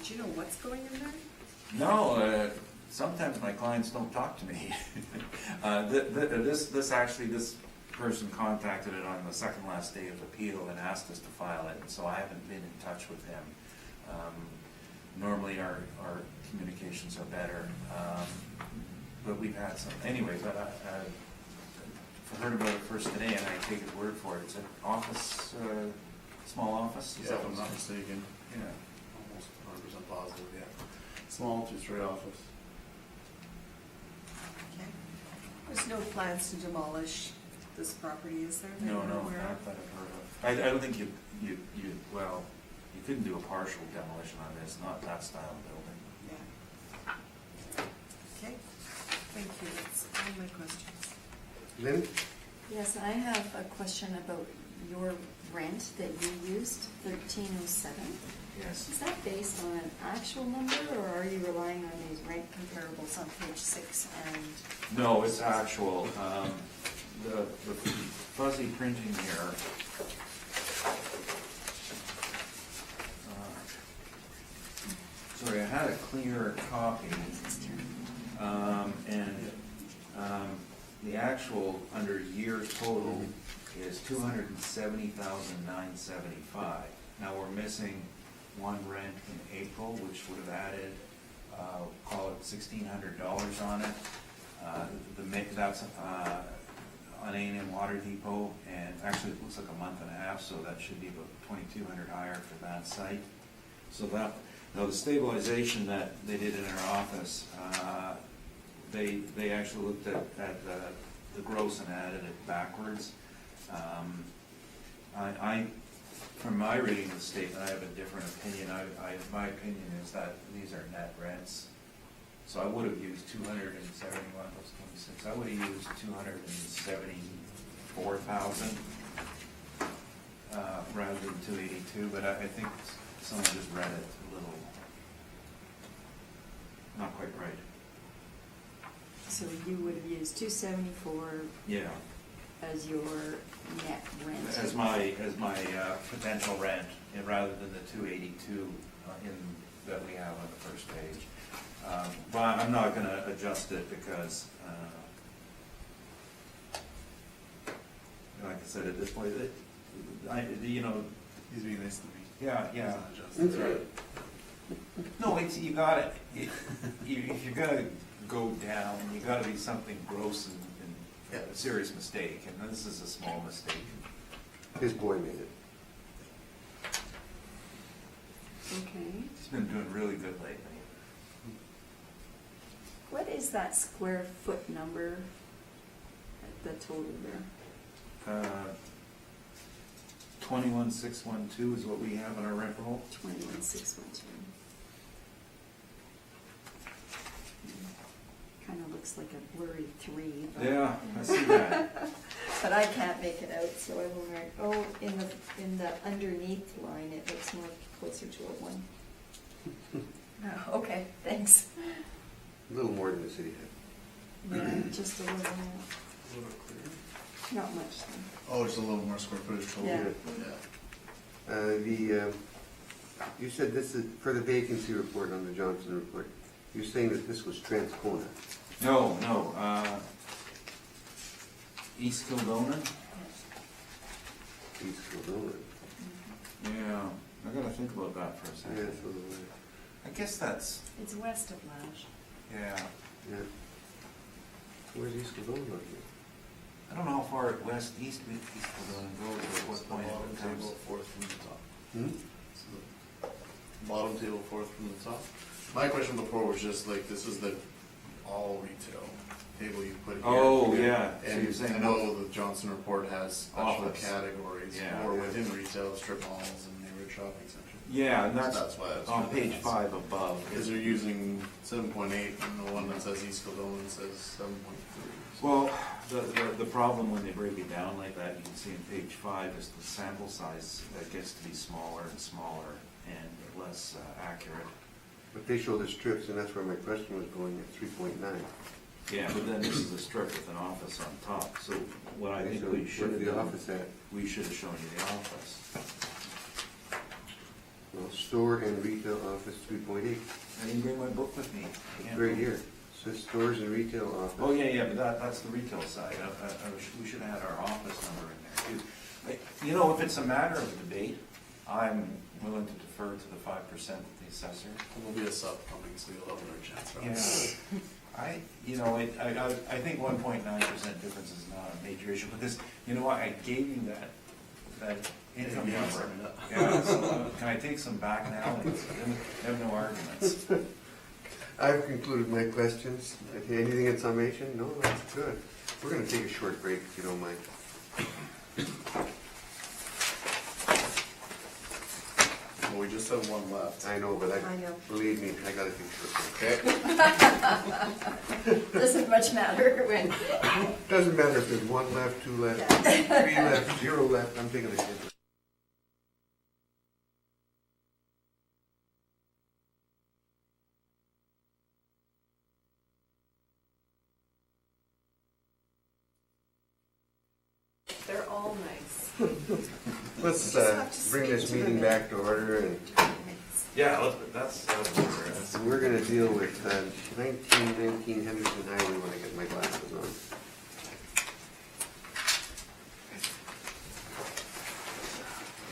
do you know what's going in there? No, sometimes my clients don't talk to me. This person contacted it on the second last day of appeal and asked us to file it, and so I haven't been in touch with him. Normally our communications are better, but we've had some. Anyway, but I heard about it first today, and I take his word for it. It's an office, small office. Yeah, if I'm not mistaken. Yeah. Almost 100% positive, yeah. Small, two-story office. Okay. There's no plans to demolish this property, is there? that No, you're not aware of? that I've heard of. I don't think you couldn't do a partial demolition on this, not that style of building. Yeah. Okay, thank you, that's all my questions. Lynn? Yes, I have a question about your rent that you used, 1307. Yes. Is that based on an actual number, or are you relying on these rent comparables on page 6 and? No, it's actual. The fuzzy printing here. Sorry, I had a clearer copy. The actual under years total is $270,975. Now we're missing one rent in April, which would have added, call it $1,600 on it. That's on A&M Water Depot, and actually it looks like a month and a half, so that should be about 2,200 higher for that site. So that, now the stabilization that they did in our office, they actually looked at the gross and added it backwards. From my reading of the statement, I have a different opinion. My opinion is that these are net rents. So I would have used 271 plus 26. I would have used 274,000 rather than 282. But I think someone just read it a little not quite right. So you would have used 274 Yeah. as your net rent? As my potential rent, and rather than the 282 that we have on the first page. But I'm not going to adjust it because, like I said, at this point, He's being nice to me. yeah. He's not adjusting. That's right. No, you got it. If you're going to go down, you got to be something gross and Yeah. a serious mistake, and this is a small mistake. His boy made it. Okay. He's been doing really good lately. What is that square foot number, the total there? 21,612 is what we have in our rent roll. 21,612. Kind of looks like a blurry 3. But Yeah, I see that. But I can't make it out, so I will write, in the underneath line, it looks more closer to a 1. Oh, okay, thanks. A little more than the city had. Yeah, just a little, A little clearer. not much then. Oh, just a little more square footage total. Yeah. Yeah. You said this is for the vacancy report on the Johnson report. You're saying that this was Transcona. No, East Kildonan? East Kildonan. Yeah, I gotta think about that for a Yeah, second. so, I guess that's, It's west of Lash. yeah. yeah. Where's East Kildonan on here? I don't know how far west, east Kildonan goes, or at what The point bottom it comes. table, fourth from the top. Hmm? So the bottom table, fourth from the top. My question before was just like, this is the all retail table you put here. Oh, yeah. So And you're saying I know the Johnson report has special Office. categories, Yeah. or within retail, strip malls and neighborhood shopping centers. Yeah, and So that's that's why I was on trying to page ask. 5 above. Because they're using 7.8, and the one that says East Kildonan says 7.3. Well, the problem when they break it down like that, you can see in page 5, is the sample size gets to be smaller and smaller and less accurate. But they show the strips, and that's where my question was going at 3.9. Yeah, but then this is a strip with an office on top, so what I think So we should have where's the done, office at? we should have shown you the office. Well, store and retail office 3.8. I didn't bring my book with me. I can't Right look. here. It says stores and retail office. Oh, yeah, but that's the retail side. We should have had our office number in there too. You know, if it's a matter of debate, I'm willing to defer to the 5% of the assessor. There'll be a sub coming, so you'll have another chance. right? Yeah, I think 1.9% difference is not a major issue, but this, you know what, I gave you that income Yeah, number. sorry, no. Yeah, so can I take some back now? I have no arguments. I've concluded my questions. Anything in summation? No, that's good. We're going to take a short break, if you don't mind. Well, we just have one left. I know, but I know. believe me, I got to take a short break. Okay. Doesn't much matter when. Doesn't matter if there's 1 left, 2 left, Yeah. 3 left, 0 left. I'm taking a short break. all nice. Let's Just have to bring this speak to meeting them. back to order, and Yeah, that's we're gonna deal with 1919 Henderson Highway when I get my glasses on.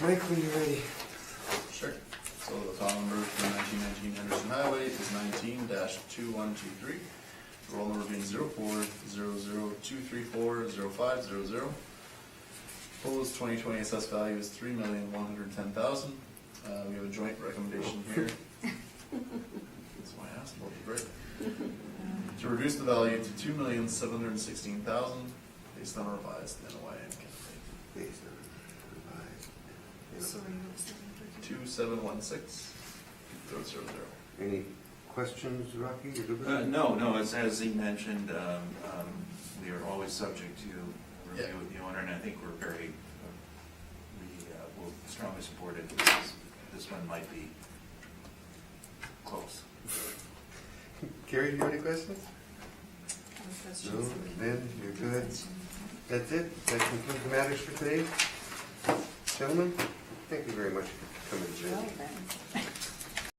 Mike, when you're ready. Sure. So the file number for 1919 Henderson Highway is 19-2123. Roll number being 040023400500. Proposed 2020 assessed value is $3,110,000. We have a joint recommendation here. That's why I asked about the break. To reduce the value to $2,716,000 based on revised NOI and cap rate. Based on revised. Sorry, what was that? 2716.00. Any questions, Rocky? You're good with that? No, as he mentioned, we are always subject to review with the owner, and I think we're very, we will strongly support it, because this one might be close. Carrie, do you have any questions? No No, questions? Ben, you're good. That's it? That concludes the matters for today? Gentlemen, thank you very much for coming Well, today. then.